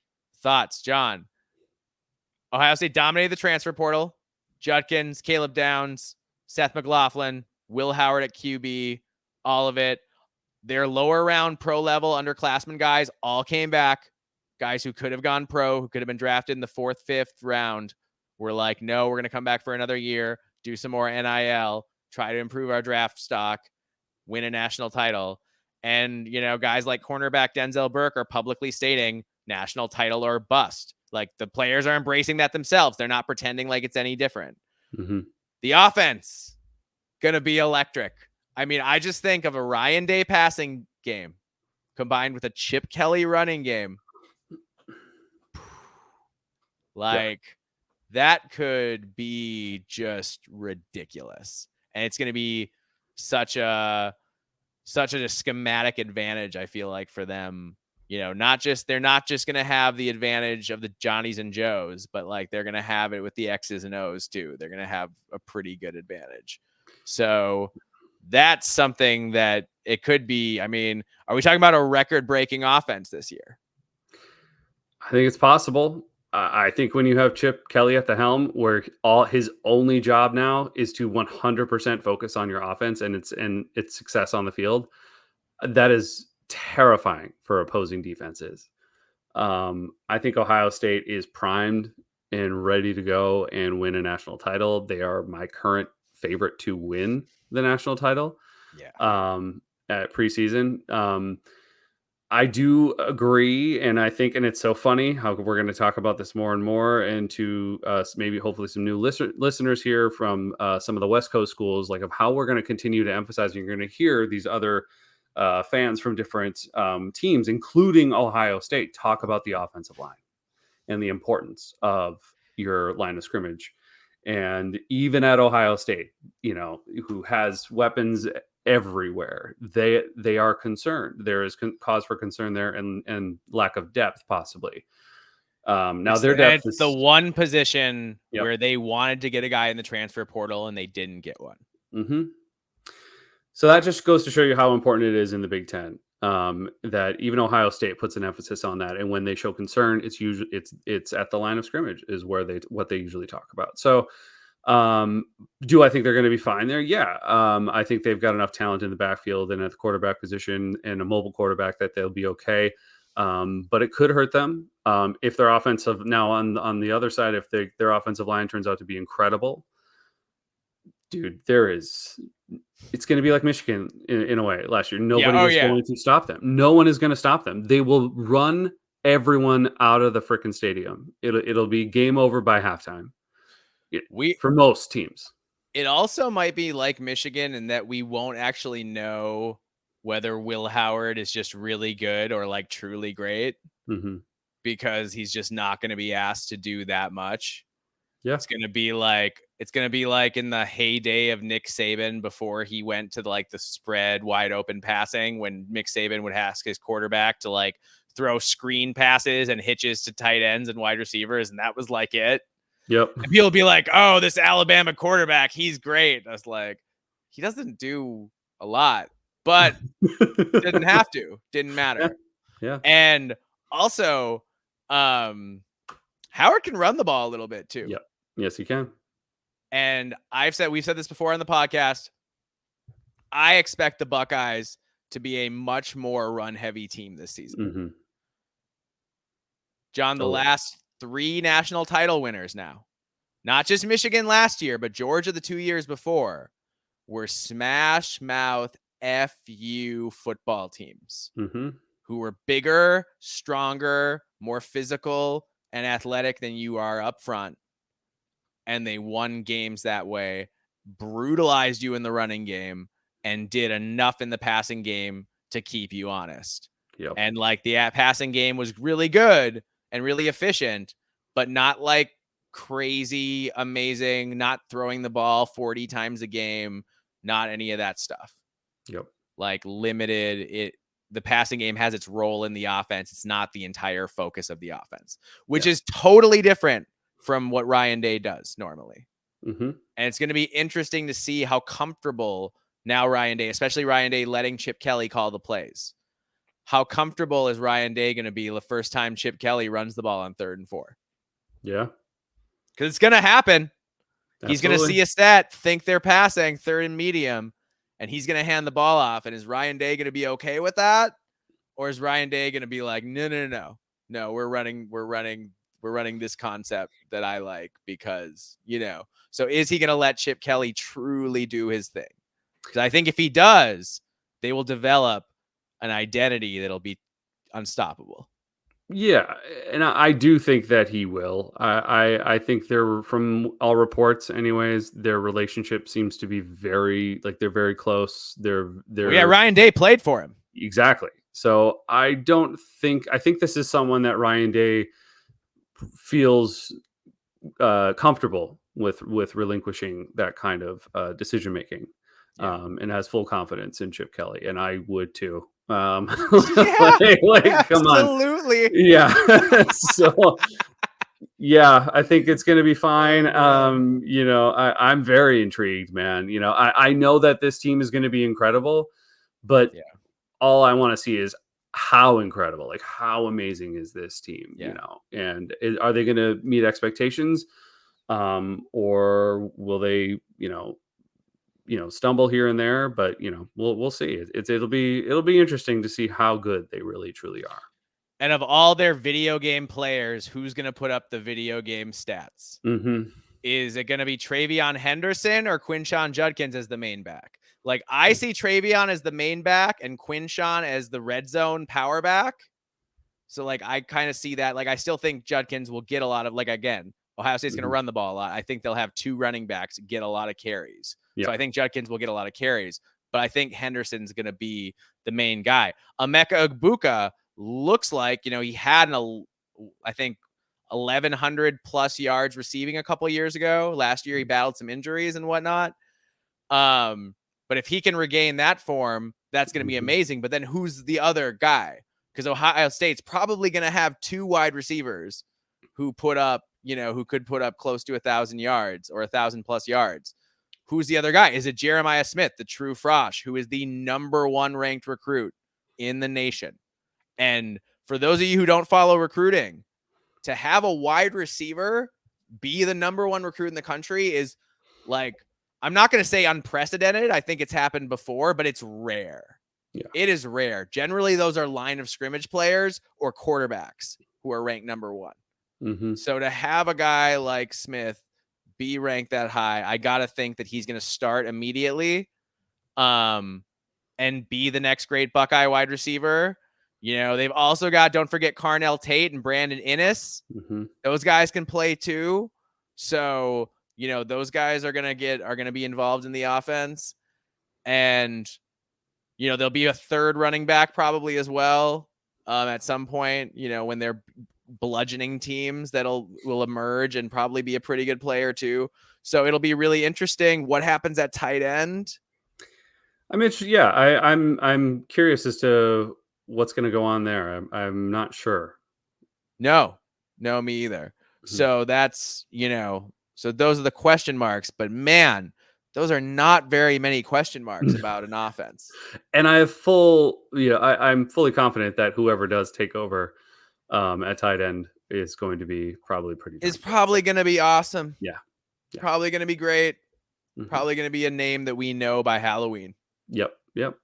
Speaker 1: thoughts. John, Ohio State dominated the transfer portal. Judkins, Caleb Downs, Seth McLaughlin, Will Howard at QB, all of it. Their lower round pro level underclassmen guys all came back. Guys who could have gone pro, who could have been drafted in the 4th, 5th round, were like, no, we're going to come back for another year, do some more NIL, try to improve our draft stock, win a national title. And, guys like cornerback Denzel Burke are publicly stating national title or bust. Like the players are embracing that themselves. They're not pretending like it's any different.
Speaker 2: Mm-hmm.
Speaker 1: The offense gonna be electric. I mean, I just think of a Ryan Day passing game combined with a Chip Kelly running game. Like that could be just ridiculous. And it's going to be such a schematic advantage, I feel like, for them. You know, they're not just going to have the advantage of the Johnnies and Joes, but like they're going to have it with the X's and O's too. They're going to have a pretty good advantage. So that's something that it could be. I mean, are we talking about a record-breaking offense this year?
Speaker 2: I think it's possible. I think when you have Chip Kelly at the helm, where his only job now is to 100% focus on your offense and its success on the field, that is terrifying for opposing defenses. I think Ohio State is primed and ready to go and win a national title. They are my current favorite to win the national title.
Speaker 1: Yeah.
Speaker 2: At preseason. I do agree, and I think, and it's so funny how we're going to talk about this more and more, and to maybe hopefully some new listeners here from some of the West Coast schools, like of how we're going to continue to emphasize. You're going to hear these other fans from different teams, including Ohio State, talk about the offensive line and the importance of your line of scrimmage. And even at Ohio State, you know, who has weapons everywhere, they are concerned. There is cause for concern there, and lack of depth possibly. Now their depth
Speaker 1: it's
Speaker 2: is
Speaker 1: the one position where they wanted to get a guy in the transfer portal and they didn't get one.
Speaker 2: Mm-hmm. So that just goes to show you how important it is in the Big Ten. That even Ohio State puts an emphasis on that, and when they show concern, it's usually it's at the line of scrimmage is where what they usually talk about. So, do I think they're going to be fine there? Yeah, I think they've got enough talent in the backfield and at the quarterback position and a mobile quarterback that they'll be okay. But it could hurt them if their offensive now on the other side, if their offensive line turns out to be incredible. Dude, it's going to be like Michigan in a way last year. Nobody is going to stop them. No one is going to stop them. They will run everyone out of the frickin' stadium. It'll be game over by halftime. For most teams.
Speaker 1: It also might be like Michigan in that we won't actually know whether Will Howard is just really good or like truly great because he's just not going to be asked to do that much.
Speaker 2: Yeah.
Speaker 1: It's going to be like in the heyday of Nick Saban before he went to like the spread wide open passing, when Nick Saban would ask his quarterback to like throw screen passes and hitches to tight ends and wide receivers. And that was like it.
Speaker 2: Yep.
Speaker 1: And people be like, oh, this Alabama quarterback, he's great. I was like, he doesn't do a lot, but didn't have to. Didn't matter.
Speaker 2: Yeah.
Speaker 1: And also, Howard can run the ball a little bit too.
Speaker 2: Yep. Yes, he can.
Speaker 1: And we've said this before on the podcast. I expect the Buckeyes to be a much more run-heavy team this season. John, the last 3 national title winners now, not just Michigan last year, but Georgia the 2 years before, were smash mouth FU football teams who were bigger, stronger, more physical and athletic than you are up front. And they won games that way, brutalized you in the running game, and did enough in the passing game to keep you honest.
Speaker 2: Yep.
Speaker 1: And like the passing game was really good and really efficient, but not like crazy amazing, not throwing the ball 40 times a game, not any of that stuff.
Speaker 2: Yep.
Speaker 1: Like limited. The passing game has its role in the offense. It's not the entire focus of the offense, which is totally different from what Ryan Day does normally. And it's going to be interesting to see how comfortable now Ryan Day, especially Ryan Day letting Chip Kelly call the plays. How comfortable is Ryan Day going to be the first time Chip Kelly runs the ball on 3rd and 4?
Speaker 2: Yeah.
Speaker 1: Because it's going to happen.
Speaker 2: Absolutely.
Speaker 1: He's going to see a stat, think they're passing 3rd and medium, and he's going to hand the ball off. And is Ryan Day going to be okay with that? Or is Ryan Day going to be like, no, we're running this concept that I like because, so is he going to let Chip Kelly truly do his thing? Because I think if he does, they will develop an identity that'll be unstoppable.
Speaker 2: Yeah, and I do think that he will. I think they're, from all reports, anyways, their relationship seems to be very, like, they're very close.
Speaker 1: Well, yeah,
Speaker 2: They're
Speaker 1: Ryan Day played for him.
Speaker 2: exactly. So I think this is someone that Ryan Day feels comfortable with relinquishing that kind of decision making,
Speaker 1: Yeah.
Speaker 2: and has full confidence in Chip Kelly, and I would too.
Speaker 1: Yeah,
Speaker 2: Come on,
Speaker 1: absolutely.
Speaker 2: yeah. So yeah, I think it's going to be fine.
Speaker 1: Oh man.
Speaker 2: I'm very intrigued, man. I know that this team is going to be incredible, but
Speaker 1: Yeah.
Speaker 2: all I want to see is how incredible, like how amazing is this team,
Speaker 1: Yeah.
Speaker 2: and are they going to meet expectations, or will they, stumble here and there? But we'll see. It'll be interesting to see how good they really truly are.
Speaker 1: And of all their video game players, who's going to put up the video game stats?
Speaker 2: Hmm.
Speaker 1: Is it going to be Travion Henderson or Quinshon Judkins as the main back? Like, I see Travion as the main back and Quinshon as the red zone power back. So, like, I kind of see that. Like, I still think Judkins will get a lot of, like, again, Ohio State's going to
Speaker 2: Hmm.
Speaker 1: run the ball a lot. I think they'll have two running backs get a lot of carries.
Speaker 2: Yeah.
Speaker 1: So I think Judkins will get a lot of carries, but I think Henderson's going to be the main guy. Emeka Egbuka looks like, he had I think 1,100 plus yards receiving a couple years ago. Last year, he battled some injuries and whatnot. But if he can regain that form, that's going to be
Speaker 2: Hmm.
Speaker 1: amazing. But then who's the other guy? Because Ohio State's probably going to have two wide receivers who could put up close to 1,000 yards or 1,000 plus yards. Who's the other guy? Is it Jeremiah Smith, the true Frosh, who is the number one ranked recruit in the nation? And for those of you who don't follow recruiting, to have a wide receiver be the number one recruit in the country is, like, I'm not going to say unprecedented. I think it's happened before, but it's rare.
Speaker 2: Yeah.
Speaker 1: It is rare. Generally, those are line of scrimmage players or quarterbacks who are ranked number one.
Speaker 2: Hmm.
Speaker 1: So to have a guy like Smith be ranked that high, I got to think that he's going to start immediately, and be the next great Buckeye wide receiver. They've also got, don't forget, Carnell Tate and Brandon Innes.
Speaker 2: Hmm.
Speaker 1: Those guys can play too. So, those guys are going to be involved in the offense. And, there'll be a third running back probably as well, at some point, when they're bludgeoning teams will emerge and probably be a pretty good player too. So it'll be really interesting what happens at tight end.
Speaker 2: I'm interested. Yeah, I'm curious as to what's going to go on there. I'm not sure.
Speaker 1: No, me either.
Speaker 2: Mhm.
Speaker 1: So that's, so those are the question marks, but man, those are not very many question marks about an offense.
Speaker 2: And I'm fully confident that whoever does take over at tight end is going to be probably pretty darn
Speaker 1: Is
Speaker 2: good.
Speaker 1: probably going to be awesome.
Speaker 2: Yeah, yeah.
Speaker 1: Probably going to be great.
Speaker 2: Hmm.
Speaker 1: Probably going to be a name that we know by Halloween,
Speaker 2: Yep, yep.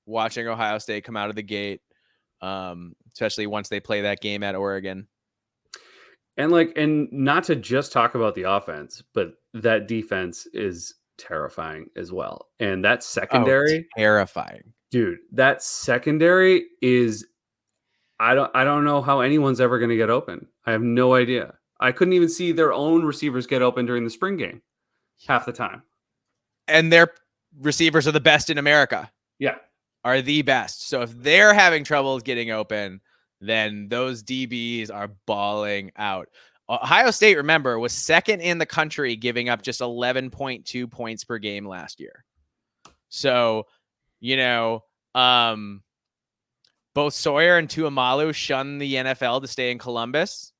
Speaker 1: watching Ohio State come out of the gate, especially once they play that game at Oregon.
Speaker 2: And not to just talk about the offense, but that defense is terrifying as well. And that
Speaker 1: Oh,
Speaker 2: secondary,
Speaker 1: terrifying.
Speaker 2: dude, that secondary is, I don't know how anyone's ever going to get open. I have no idea. I couldn't even see their own receivers get open during the spring game half the time.
Speaker 1: And their receivers are the best in America.
Speaker 2: Yeah.
Speaker 1: Are the best. So if they're having trouble getting open, then those DBs are balling out. Ohio State, remember, was second in the country, giving up just 11.2 points per game last year. So, both Sawyer and Tuamalu shunned the NFL to stay in Columbus.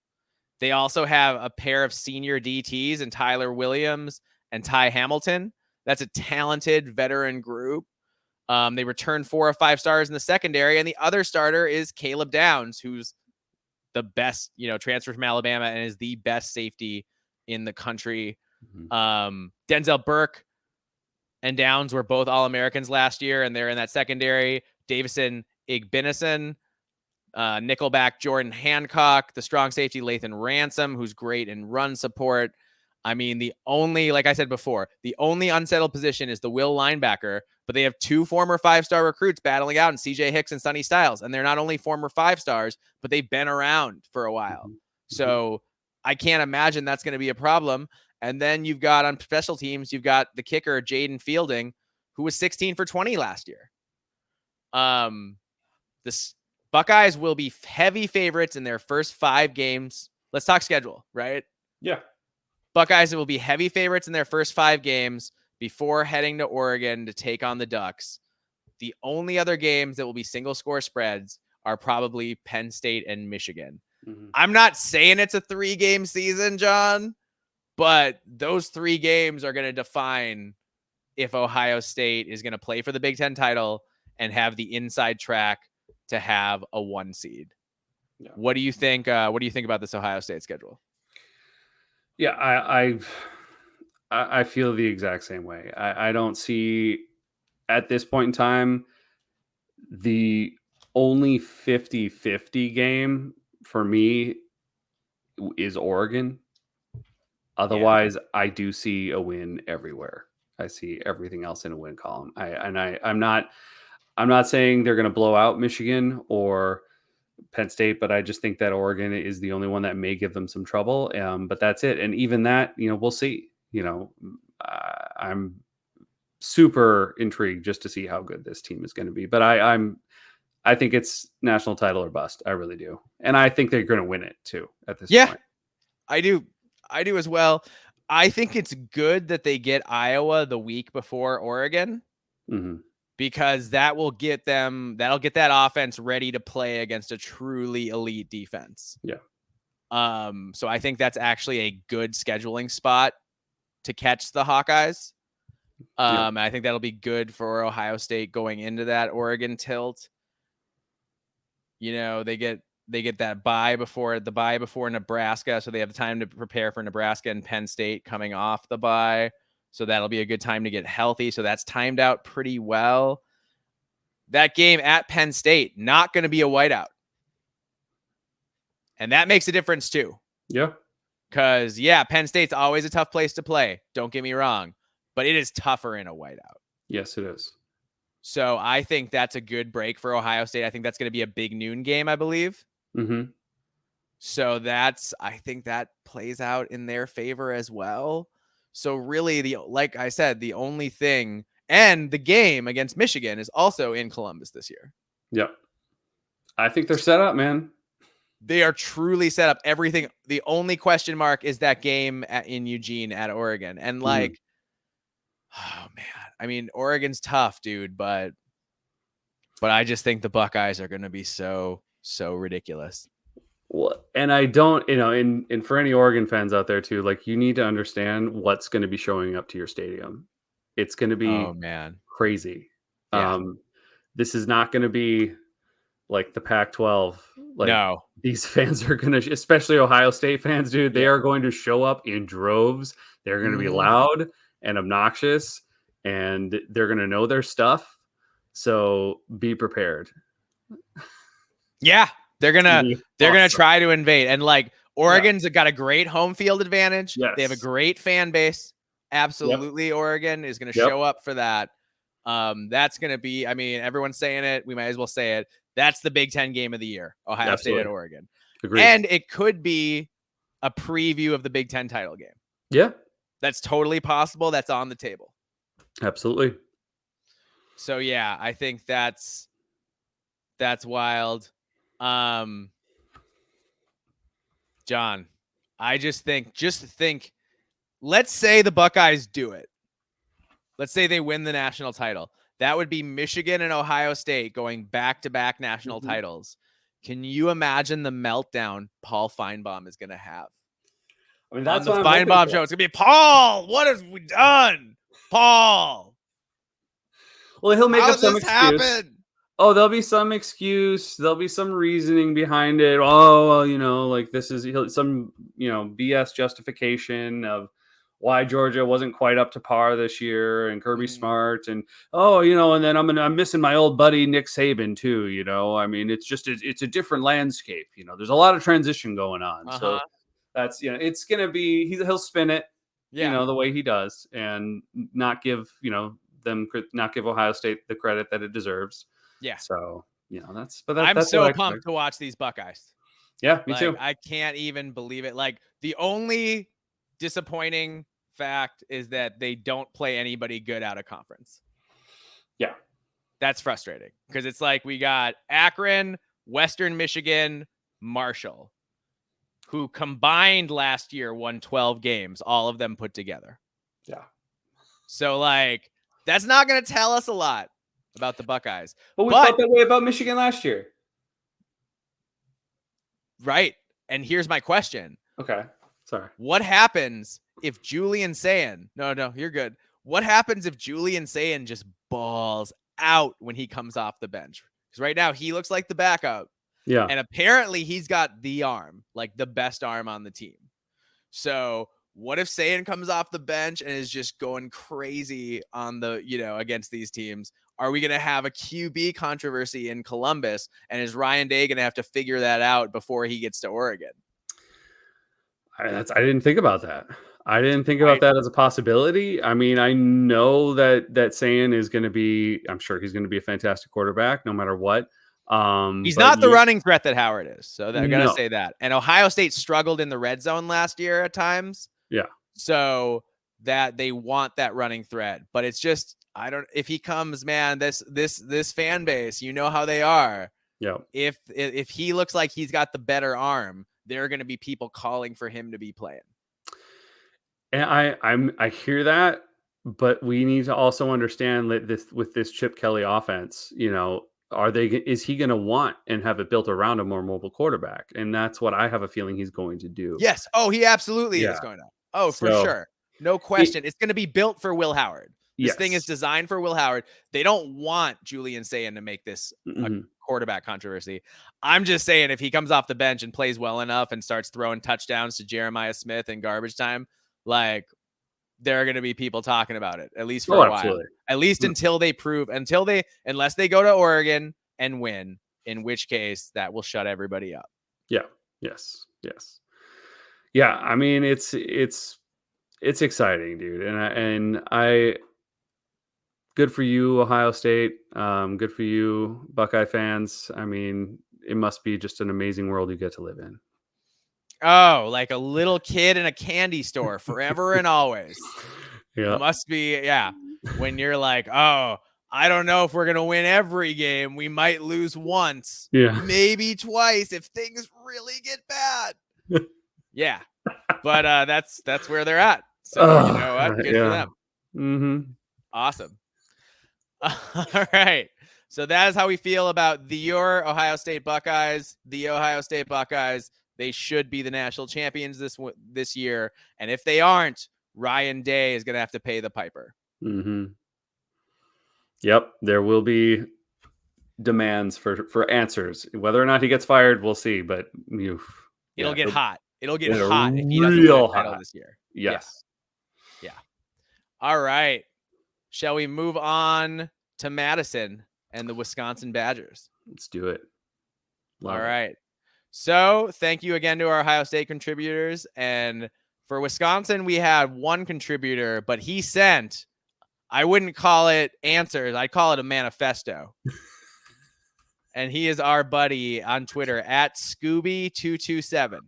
Speaker 1: They also have a pair of senior DTs in Tyler Williams and Ty Hamilton. That's a talented veteran group. They returned 4 or 5 stars in the secondary, and the other starter is Caleb Downs, who's the best, transfer from Alabama and is the best safety in the country.
Speaker 2: Mhm.
Speaker 1: Denzel Burke and Downs were both All-Americans last year, and they're in that secondary. Davison Igbinison, nickelback Jordan Hancock, the strong safety Lathan Ransom, who's great in run support. I mean, like I said before, the only unsettled position is the will linebacker, but they have 2 former 5-star recruits battling out in CJ Hicks and Sonny Styles. And they're not only former 5-stars, but they've been around for a while. So I can't imagine that's going to be a problem. And then you've got on special teams, you've got the kicker, Jaden Fielding, who was 16 for 20 last year. The Buckeyes will be heavy favorites in their first 5 games. Let's talk schedule, right?
Speaker 2: Yeah.
Speaker 1: Buckeyes will be heavy favorites in their first 5 games before heading to Oregon to take on the Ducks. The only other games that will be single score spreads are probably Penn State and Michigan. I'm not saying it's a 3-game season, John, but those 3 games are going to define if Ohio State is going to play for the Big Ten title and have the inside track to have a 1 seed. Yeah. What do you think? What do you think about this Ohio State schedule?
Speaker 2: Yeah, I feel the exact same way. I don't see at this point in time the only 50-50 game for me is Oregon. Otherwise, I do see a win everywhere. I see everything else in a win column. I'm not saying they're going to blow out Michigan or Penn State, but I just think that Oregon is the only one that may give them some trouble. But that's it. And even that, we'll see. I'm super intrigued just to see how good this team is going to be. But I think it's national title or bust. I really do. And I think they're going to win it too at this point.
Speaker 1: I do as well. I think it's good that they get Iowa the week before Oregon. Because that'll get that offense ready to play against a truly elite defense.
Speaker 2: Yeah.
Speaker 1: So I think that's actually a good scheduling spot to catch the Hawkeyes. I think that'll be good for Ohio State going into that Oregon tilt. They get that bye before Nebraska, so they have time to prepare for Nebraska and Penn State coming off the bye. So that'll be a good time to get healthy. So that's timed out pretty well. That game at Penn State, not going to be a whiteout. And that makes a difference too.
Speaker 2: Yeah.
Speaker 1: Because, Penn State's always a tough place to play. Don't get me wrong. But it is tougher in a whiteout.
Speaker 2: Yes, it is.
Speaker 1: So I think that's a good break for Ohio State. I think that's going to be a big noon game, I believe. So I think that plays out in their favor as well. So really, like I said, the only thing, and the game against Michigan is also in Columbus this year.
Speaker 2: Yep. I think they're set up, man.
Speaker 1: They are truly set up. Everything. The only question mark is that game in Eugene at Oregon. And oh man, I mean, Oregon's tough, dude, but I just think the Buckeyes are going to be so ridiculous.
Speaker 2: Well, and I don't, and for any Oregon fans out there too, like, you need to understand what's going to be showing up to your stadium. It's going to be crazy.
Speaker 1: Yeah.
Speaker 2: This is not going to be like the Pac-12. Like,
Speaker 1: no,
Speaker 2: these fans are going to, especially Ohio State fans, dude, they are going to show up in droves. They're going to be loud and obnoxious, and they're going to know their stuff. So be prepared.
Speaker 1: Yeah. They're gonna try to invade, and like Oregon's got a great home field advantage.
Speaker 2: Yes.
Speaker 1: They have a great fan base. Absolutely, Oregon is gonna show up for that. That's gonna be. I mean, everyone's saying it. We might as well say it. That's the Big Ten game of the year: Ohio State at Oregon.
Speaker 2: Agreed.
Speaker 1: And it could be a preview of the Big Ten title game.
Speaker 2: Yeah,
Speaker 1: that's totally possible. That's on the table.
Speaker 2: Absolutely.
Speaker 1: So I think that's wild. John, I just think, let's say the Buckeyes do it. Let's say they win the national title. That would be Michigan and Ohio State going back-to-back national titles. Can you imagine the meltdown Paul Feinbaum is going to have?
Speaker 2: I mean, that's
Speaker 1: on the Feinbaum show. It's going to be, Paul, what have we done? Paul.
Speaker 2: Well, he'll make up some excuse.
Speaker 1: Happen?
Speaker 2: Oh, there'll be some excuse. There'll be some reasoning behind it. Oh, well, like, this is some, BS justification of why Georgia wasn't quite up to par this year, and Kirby Smart, and and then I'm missing my old buddy Nick Saban too. I mean, it's a different landscape. There's a lot of transition going on. So that's it's gonna be he'll spin it. the way he does, and not give not give Ohio State the credit that it deserves.
Speaker 1: Yeah.
Speaker 2: So that's
Speaker 1: I'm
Speaker 2: that's what I
Speaker 1: so
Speaker 2: expect.
Speaker 1: pumped to watch these Buckeyes.
Speaker 2: Yeah, me
Speaker 1: Like,
Speaker 2: too.
Speaker 1: I can't even believe it. Like, the only disappointing fact is that they don't play anybody good out of conference.
Speaker 2: Yeah.
Speaker 1: That's frustrating because it's like we got Akron, Western Michigan, Marshall, who combined last year won 12 games, all of them put together.
Speaker 2: Yeah.
Speaker 1: So, like, that's not going to tell us a lot about the Buckeyes.
Speaker 2: But we felt that way about Michigan last year.
Speaker 1: Right. And here's my question.
Speaker 2: Okay. Sorry.
Speaker 1: What happens if Julian Sayin? No, you're good. What happens if Julian Sayin just balls out when he comes off the bench? Because right now he looks like the backup.
Speaker 2: Yeah.
Speaker 1: And apparently he's got the arm, like the best arm on the team. So what if Sayin comes off the bench and is just going crazy on the, against these teams? Are we going to have a QB controversy in Columbus? And is Ryan Day going to have to figure that out before he gets to Oregon?
Speaker 2: I didn't think about that. I didn't think about that as a possibility. I mean, I know that Sayin is going to be. I'm sure he's going to be a fantastic quarterback, no matter what.
Speaker 1: He's
Speaker 2: But
Speaker 1: not the running threat that Howard is, so I gotta
Speaker 2: No.
Speaker 1: say that. And Ohio State struggled in the red zone last year at times,
Speaker 2: Yeah.
Speaker 1: so that they want that running threat. But it's just if he comes, man, this fan base, you know how they are.
Speaker 2: Yeah.
Speaker 1: If he looks like he's got the better arm, there are going to be people calling for him to be playing.
Speaker 2: And I hear that, but we need to also understand that this Chip Kelly offense, is he going to want and have it built around a more mobile quarterback? And that's what I have a feeling he's going to do.
Speaker 1: Yes. Oh, he absolutely is going to. Oh, for sure. No question. It's going to be built for Will Howard. This thing is designed for Will Howard. They don't want Julian Sayin to make this a quarterback controversy. I'm just saying if he comes off the bench and plays well enough and starts throwing touchdowns to Jeremiah Smith in garbage time, like, there are going to be people talking about it, at least for a while.
Speaker 2: Absolutely.
Speaker 1: At least until they unless they go to Oregon and win, in which case that will shut everybody up.
Speaker 2: Yeah. Yes. Yeah. I mean, it's exciting, dude. And I good for you, Ohio State. Good for you, Buckeye fans. I mean, it must be just an amazing world you get to live in.
Speaker 1: Oh, like a little kid in a candy store forever and always.
Speaker 2: Yeah.
Speaker 1: It must be, yeah. When you're like, oh, I don't know if we're going to win every game. We might lose once, maybe twice if things really get bad. Yeah. But that's where they're at. So, you know what? Good for them.
Speaker 2: Mm-hmm.
Speaker 1: Awesome. All right. So that is how we feel about your Ohio State Buckeyes. The Ohio State Buckeyes, they should be the national champions this year. And if they aren't, Ryan Day is going to have to pay the piper.
Speaker 2: Mm-hmm. Yep. There will be demands for answers. Whether or not he gets fired, we'll see. But
Speaker 1: it'll get hot. It'll get hot if he doesn't win a title this year.
Speaker 2: Yes.
Speaker 1: Yeah. All right. Shall we move on to Madison and the Wisconsin Badgers?
Speaker 2: Let's do it.
Speaker 1: All right. So thank you again to our Ohio State contributors. And for Wisconsin, we had one contributor, but he sent, I wouldn't call it answers. I'd call it a manifesto. And he is our buddy on Twitter at Scooby227.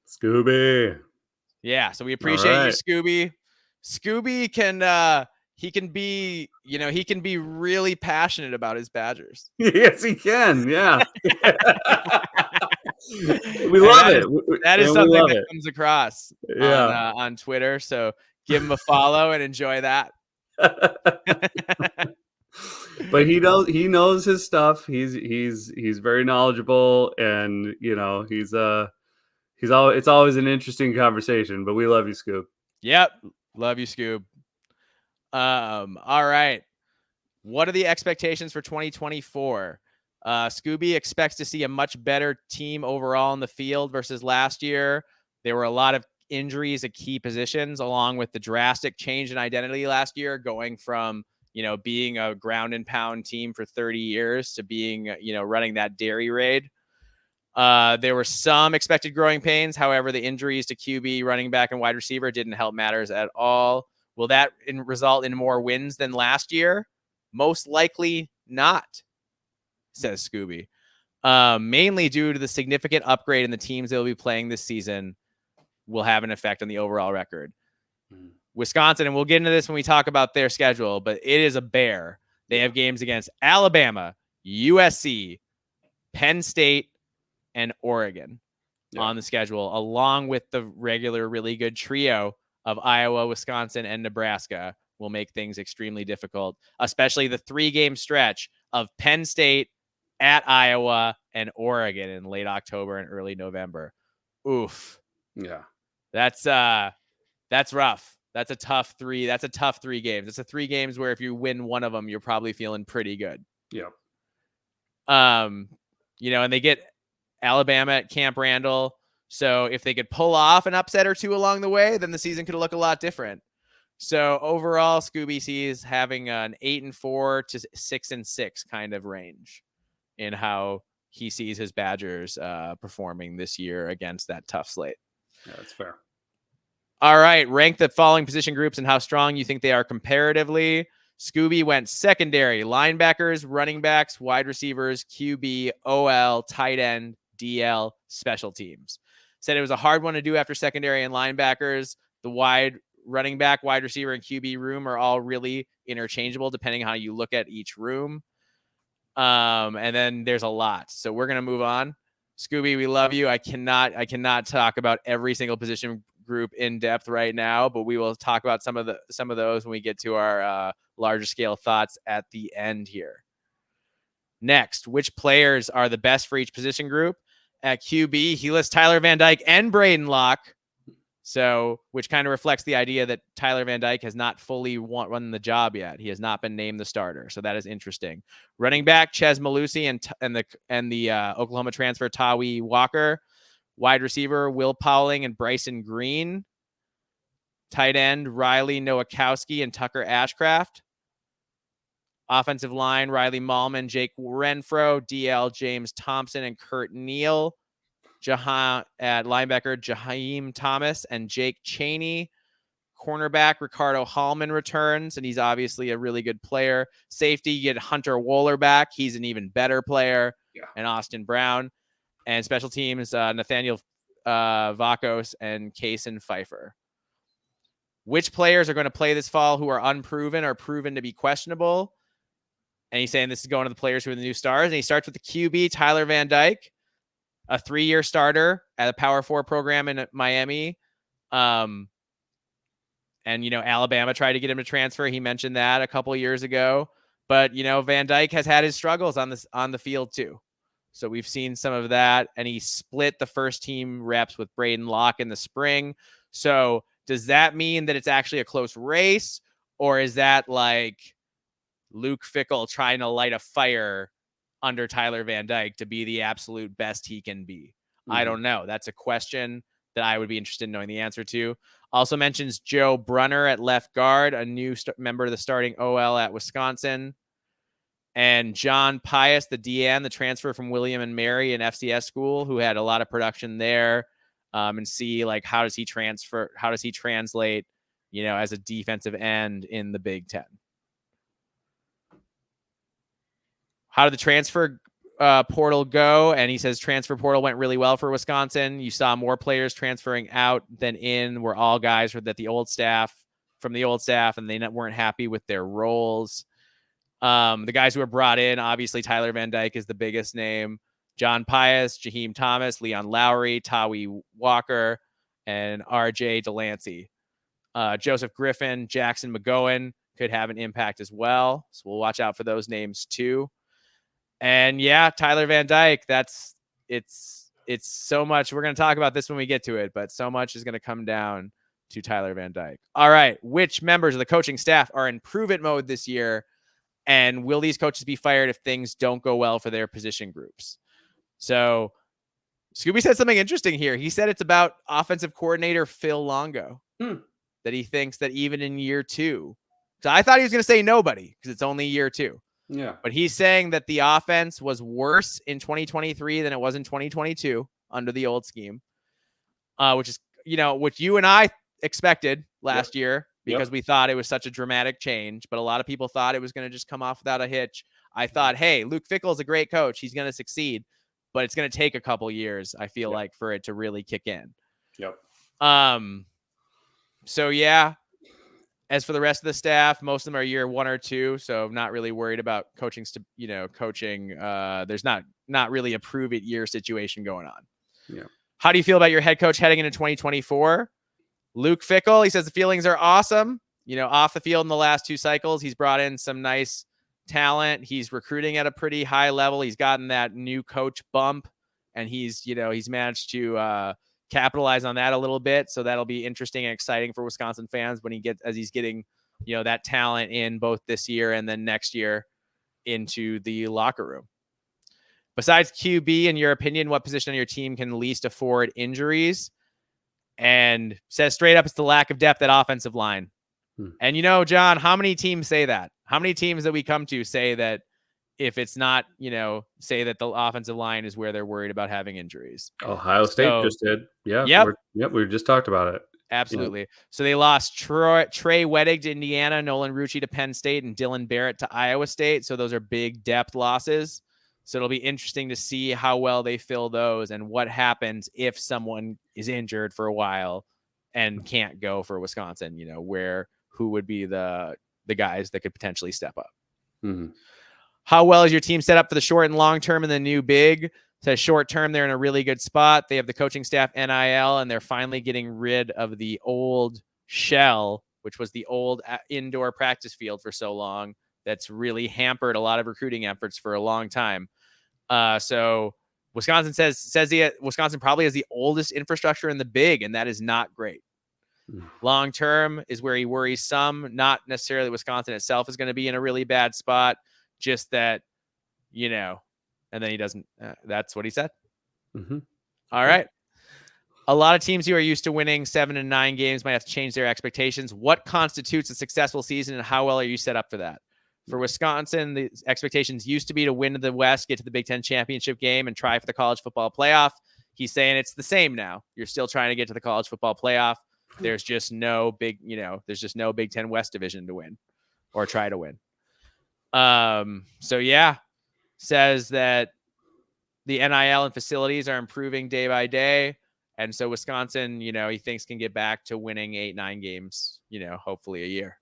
Speaker 2: Scooby.
Speaker 1: Yeah. So we appreciate you, Scooby. Scooby can, he can be really passionate about his Badgers.
Speaker 2: Yes, he can. Yeah. We love it.
Speaker 1: That is something that comes across on Twitter. So give him a follow and enjoy that.
Speaker 2: But he knows his stuff. He's very knowledgeable, and it's always an interesting conversation. But we love you, Scoop.
Speaker 1: Yep, love you, Scoop. All right. What are the expectations for 2024? Scooby expects to see a much better team overall in the field versus last year. There were a lot of injuries at key positions, along with the drastic change in identity last year, going from, being a ground and pound team for 30 years to being, running that dairy raid. There were some expected growing pains. However, the injuries to QB, running back, and wide receiver didn't help matters at all. Will that result in more wins than last year? Most likely not, says Scooby. Mainly due to the significant upgrade in the teams that will be playing this season will have an effect on the overall record. Wisconsin, and we'll get into this when we talk about their schedule, but it is a bear. They have games against Alabama, USC, Penn State, and Oregon on the schedule, along with the regular really good trio of Iowa, Wisconsin, and Nebraska. Will make things extremely difficult, especially the 3-game stretch of Penn State, at Iowa, and Oregon in late October and early November. Oof.
Speaker 2: Yeah.
Speaker 1: That's rough. That's a tough 3. That's a tough 3 games. It's a 3 games where if you win one of them, you're probably feeling pretty good.
Speaker 2: Yeah.
Speaker 1: And they get Alabama at Camp Randall. So if they could pull off an upset or two along the way, then the season could look a lot different. So overall, Scooby sees having an 8-4 to 6-6 kind of range in how he sees his Badgers performing this year against that tough slate.
Speaker 2: Yeah, that's fair.
Speaker 1: All right, rank the following position groups and how strong you think they are comparatively. Scooby went secondary, linebackers, running backs, wide receivers, QB, OL, tight end, DL, special teams. Said it was a hard one to do after secondary and linebackers. The wide running back, wide receiver, and QB room are all really interchangeable depending on how you look at each room. And then there's a lot. So we're going to move on. Scooby, we love you. I cannot talk about every single position group in depth right now, but we will talk about some of those when we get to our larger scale thoughts at the end here. Next, which players are the best for each position group? At QB, he lists Tyler Van Dyke and Braden Locke. So, which kind of reflects the idea that Tyler Van Dyke has not fully won the job yet. He has not been named the starter, so that is interesting. Running back Ches Malusi and the Oklahoma transfer Tawi Walker. Wide receiver Will Powling and Bryson Green. Tight end Riley Nowakowski and Tucker Ashcraft. Offensive line Riley Mallman, Jake Renfro, DL James Thompson, and Kurt Neal. At linebacker, Jaheim Thomas and Jake Chaney. Cornerback, Ricardo Hallman returns, and he's obviously a really good player. Safety, you get Hunter Wohler back. He's an even better player.
Speaker 2: Yeah.
Speaker 1: And Austin Brown. And special teams, Nathaniel Vakos and Kaysen Pfeiffer. Which players are going to play this fall who are unproven or proven to be questionable? And he's saying this is going to the players who are the new stars. And he starts with the QB, Tyler Van Dyke. A 3-year starter at a Power 4 program in Miami. And, Alabama tried to get him to transfer. He mentioned that a couple years ago. But, Van Dyke has had his struggles on the field too. So we've seen some of that. And he split the first team reps with Braden Locke in the spring. So does that mean that it's actually a close race? Or is that like Luke Fickell trying to light a fire under Tyler Van Dyke to be the absolute best he can be? I don't know. That's a question that I would be interested in knowing the answer to. Also mentions Joe Brunner at left guard, a new member of the starting OL at Wisconsin. And John Pius, the DN, the transfer from William and Mary in FCS school, who had a lot of production there. And see how does he translate, as a defensive end in the Big Ten. How did the transfer portal go? And he says transfer portal went really well for Wisconsin. You saw more players transferring out than in. Were all guys from the old staff, and they weren't happy with their roles. The guys who were brought in, obviously Tyler Van Dyke is the biggest name. John Pius, Jaheim Thomas, Leon Lowry, Tawi Walker, and RJ Delancey. Joseph Griffin, Jackson McGowan could have an impact as well. So we'll watch out for those names too. And yeah, Tyler Van Dyke, it's so much. We're going to talk about this when we get to it, but so much is going to come down to Tyler Van Dyke. All right. Which members of the coaching staff are in prove it mode this year? And will these coaches be fired if things don't go well for their position groups? So Scooby said something interesting here. He said it's about offensive coordinator Phil Longo, that he thinks that even in year 2, so I thought he was going to say nobody because it's only year 2.
Speaker 2: Yeah.
Speaker 1: But he's saying that the offense was worse in 2023 than it was in 2022 under the old scheme, which is, which you and I expected last year because we thought it was such a dramatic change. But a lot of people thought it was going to just come off without a hitch. I thought, hey, Luke Fickell is a great coach. He's going to succeed, but it's going to take a couple years, I feel like, for it to really kick in.
Speaker 2: Yep.
Speaker 1: So, yeah. As for the rest of the staff, most of them are year 1 or 2, so not really worried about coaching. There's not really a prove it year situation going on.
Speaker 2: Yeah.
Speaker 1: How do you feel about your head coach heading into 2024? Luke Fickell, he says the feelings are awesome. Off the field in the last 2 cycles, he's brought in some nice talent. He's recruiting at a pretty high level. He's gotten that new coach bump, and he's managed to capitalize on that a little bit. So that'll be interesting and exciting for Wisconsin fans as he's getting, that talent in both this year and then next year into the locker room. Besides QB, in your opinion, what position on your team can least afford injuries? And says straight up, it's the lack of depth at offensive line. And John, how many teams say that? How many teams that we come to say that if it's not, say that the offensive line is where they're worried about having injuries?
Speaker 2: Ohio State just did. Yeah.
Speaker 1: Yep.
Speaker 2: We just talked about it.
Speaker 1: Absolutely. Yep. So they lost Trey Wedig to Indiana, Nolan Rucci to Penn State, and Dylan Barrett to Iowa State. So those are big depth losses. So it'll be interesting to see how well they fill those and what happens if someone is injured for a while and can't go for Wisconsin, who would be the guys that could potentially step up.
Speaker 2: Mm-hmm.
Speaker 1: How well is your team set up for the short and long term and the new big? So short term, they're in a really good spot. They have the coaching staff NIL, and they're finally getting rid of the old shell, which was the old indoor practice field for so long. That's really hampered a lot of recruiting efforts for a long time. So Wisconsin Wisconsin probably has the oldest infrastructure in the big, and that is not great. Long term is where he worries some, not necessarily Wisconsin itself is going to be in a really bad spot, just that, and then he doesn't, that's what he said.
Speaker 2: Mm-hmm.
Speaker 1: All right. A lot of teams who are used to winning 7 and 9 games might have to change their expectations. What constitutes a successful season, and how well are you set up for that? For Wisconsin, the expectations used to be to win the West, get to the Big Ten championship game, and try for the college football playoff. He's saying it's the same now. You're still trying to get to the college football playoff. There's just no Big Ten West division to win or try to win. So yeah, says that the NIL and facilities are improving day by day. And so Wisconsin, he thinks can get back to winning 8-9 games, hopefully a year.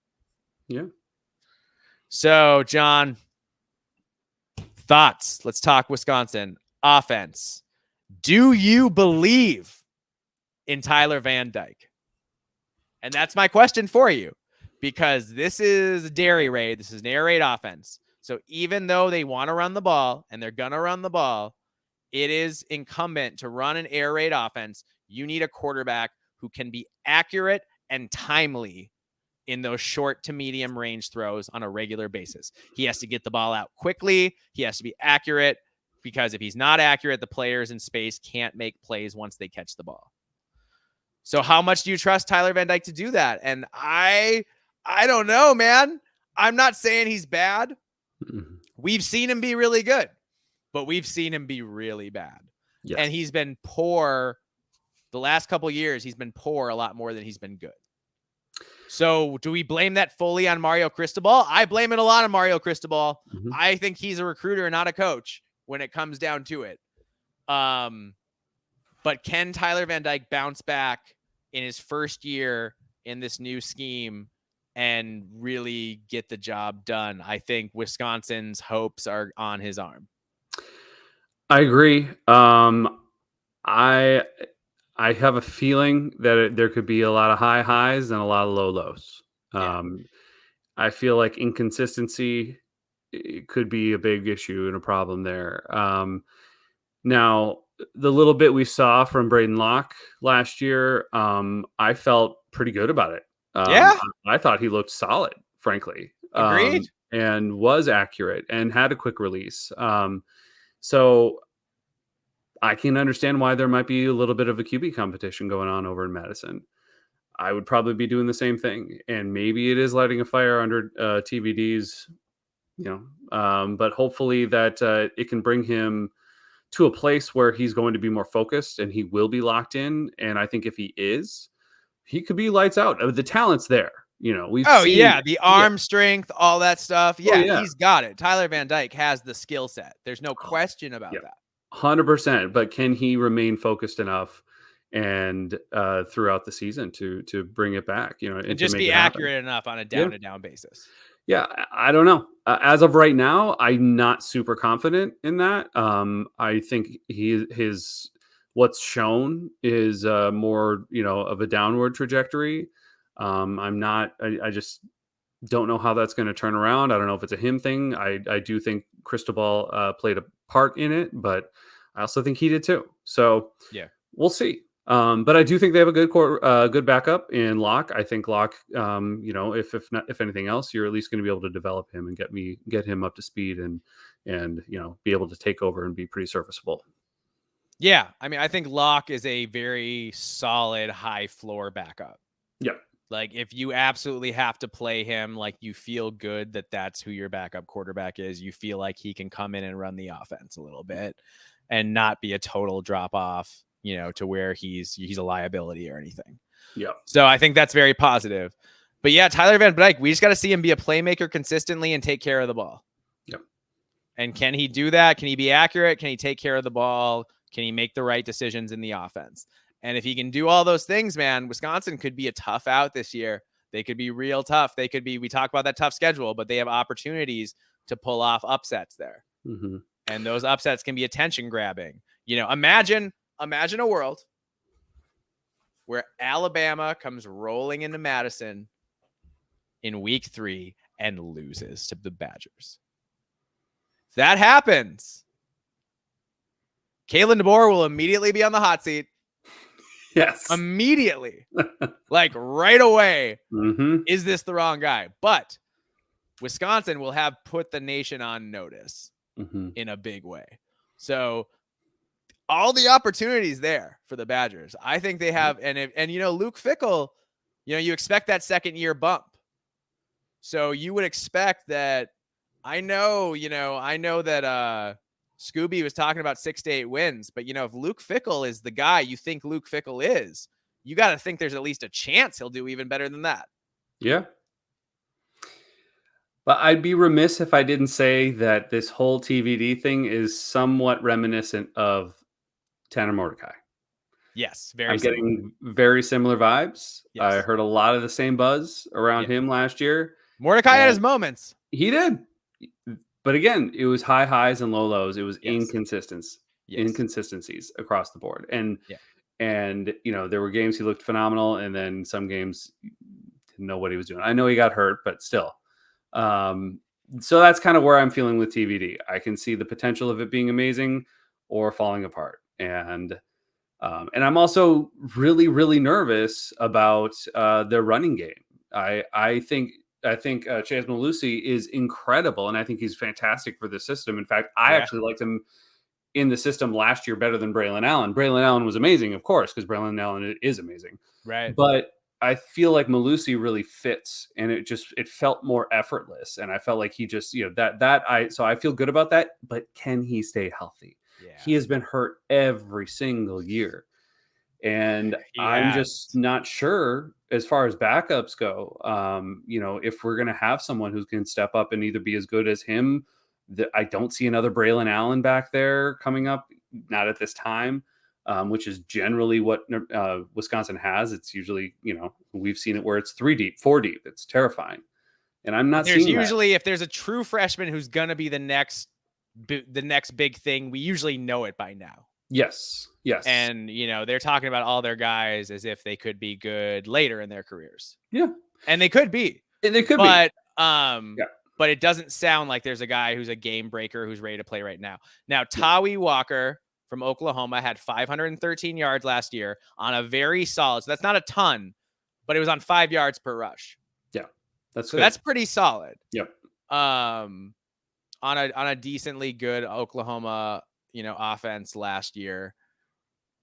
Speaker 2: Yeah.
Speaker 1: So, John, thoughts? Let's talk Wisconsin offense. Do you believe in Tyler Van Dyke? And that's my question for you, because this is dairy raid. This is an air raid offense. So even though they want to run the ball and they're going to run the ball, it is incumbent to run an air raid offense. You need a quarterback who can be accurate and timely in those short to medium range throws on a regular basis. He has to get the ball out quickly. He has to be accurate, because if he's not accurate, the players in space can't make plays once they catch the ball. So how much do you trust Tyler Van Dyke to do that? And I don't know, man. I'm not saying he's bad.
Speaker 2: Mm-hmm.
Speaker 1: We've seen him be really good, but we've seen him be really bad.
Speaker 2: Yes.
Speaker 1: And he's been poor the last couple of years. He's been poor a lot more than he's been good. So do we blame that fully on Mario Cristobal? I blame it a lot on Mario Cristobal.
Speaker 2: Mm-hmm.
Speaker 1: I think he's a recruiter, not a coach, when it comes down to it. But can Tyler Van Dyke bounce back in his first year in this new scheme and really get the job done? I think Wisconsin's hopes are on his arm.
Speaker 2: I agree. I have a feeling that there could be a lot of high highs and a lot of low lows. I feel like inconsistency could be a big issue and a problem there. Now, the little bit we saw from Braden Locke last year, I felt pretty good about it. I thought he looked solid, frankly.
Speaker 1: Agreed.
Speaker 2: And was accurate and had a quick release. So I can understand why there might be a little bit of a QB competition going on over in Madison. I would probably be doing the same thing. And maybe it is lighting a fire under TVD's, But hopefully that it can bring him to a place where he's going to be more focused and he will be locked in. And I think if he is, he could be lights out. The talent's there. We've
Speaker 1: Oh
Speaker 2: seen
Speaker 1: yeah,
Speaker 2: it.
Speaker 1: the
Speaker 2: Yeah.
Speaker 1: arm strength, all that stuff.
Speaker 2: Oh
Speaker 1: Yeah,
Speaker 2: yeah.
Speaker 1: he's got it. Tyler Van Dyke has the skill set. There's no
Speaker 2: Oh,
Speaker 1: question
Speaker 2: yeah.
Speaker 1: about that.
Speaker 2: 100%. But can he remain focused enough and throughout the season to bring it back,
Speaker 1: And
Speaker 2: and to
Speaker 1: just
Speaker 2: make
Speaker 1: be
Speaker 2: it happen?
Speaker 1: accurate enough on a
Speaker 2: Yeah.
Speaker 1: down to down basis.
Speaker 2: Yeah, I don't know. As of right now, I'm not super confident in that. I think his what's shown is more, of a downward trajectory. I'm not. I just don't know how that's going to turn around. I don't know if it's a him thing. I do think Cristobal played a part in it, but I also think he did too. So
Speaker 1: Yeah.
Speaker 2: we'll see. But I do think they have a good backup in Locke. I think Locke, if anything else, you're at least going to be able to develop him and get him up to speed and be able to take over and be pretty serviceable.
Speaker 1: Yeah, I mean, I think Locke is a very solid high floor backup.
Speaker 2: Yeah.
Speaker 1: Like if you absolutely have to play him, like you feel good that that's who your backup quarterback is. You feel like he can come in and run the offense a little bit and not be a total drop off, to where he's a liability or anything.
Speaker 2: Yeah.
Speaker 1: So I think that's very positive. But yeah, Tyler Van Dyke, we just got to see him be a playmaker consistently and take care of the ball.
Speaker 2: Yeah.
Speaker 1: And can he do that? Can he be accurate? Can he take care of the ball? Can he make the right decisions in the offense? And if he can do all those things, man, Wisconsin could be a tough out this year. They could be real tough. We talk about that tough schedule, but they have opportunities to pull off upsets there.
Speaker 2: Mm-hmm.
Speaker 1: And those upsets can be attention grabbing. Imagine a world where Alabama comes rolling into Madison in week 3 and loses to the Badgers. If that happens, Kalen DeBoer will immediately be on the hot seat.
Speaker 2: Yes.
Speaker 1: Immediately. Like right away.
Speaker 2: Mm-hmm.
Speaker 1: Is this the wrong guy? But Wisconsin will have put the nation on notice in a big way. So all the opportunities there for the Badgers. I think they have, and Luke Fickell, you expect that second year bump. So you would expect that. I know that Scooby was talking about 6 to 8 wins, but if Luke Fickell is the guy you think Luke Fickell is, you got to think there's at least a chance he'll do even better than that.
Speaker 2: Yeah. But I'd be remiss if I didn't say that this whole TVD thing is somewhat reminiscent of Tanner Mordecai.
Speaker 1: Yes,
Speaker 2: I'm getting very similar vibes.
Speaker 1: Yes.
Speaker 2: I heard a lot of the same buzz around him last year.
Speaker 1: Mordecai had his moments.
Speaker 2: He did. But again, it was high highs and low lows. It was inconsistencies across the board. And there were games he looked phenomenal, and then some games didn't know what he was doing. I know he got hurt, but still. So that's kind of where I'm feeling with TVD. I can see the potential of it being amazing or falling apart. And I'm also really, really nervous about their running game. I think Chaz Malusi is incredible, and I think he's fantastic for the system. In fact, I actually liked him in the system last year better than Braylon Allen. Braylon Allen was amazing, of course, because Braylon Allen is amazing.
Speaker 1: Right.
Speaker 2: But I feel like Malusi really fits, and it felt more effortless, and I felt like he just so I feel good about that. But can he stay healthy? Yeah. He has been hurt every single year. And I'm just not sure as far as backups go. If we're going to have someone who can step up and either be as good as him, I don't see another Braylon Allen back there coming up, not at this time, which is generally what Wisconsin has. It's usually, we've seen it where it's 3 deep, 4 deep. It's terrifying. And I'm not seeing
Speaker 1: usually, if there's a true freshman who's going to be the next big thing, we usually know it by now.
Speaker 2: Yes.
Speaker 1: And, they're talking about all their guys as if they could be good later in their careers.
Speaker 2: Yeah.
Speaker 1: And they could be. But it doesn't sound like there's a guy who's a game breaker who's ready to play right now. Now, Tawi Walker from Oklahoma had 513 yards last year on a very solid. So that's not a ton, but it was on 5 yards per rush.
Speaker 2: Yeah.
Speaker 1: That's pretty solid.
Speaker 2: Yep.
Speaker 1: On a decently good Oklahoma, offense last year.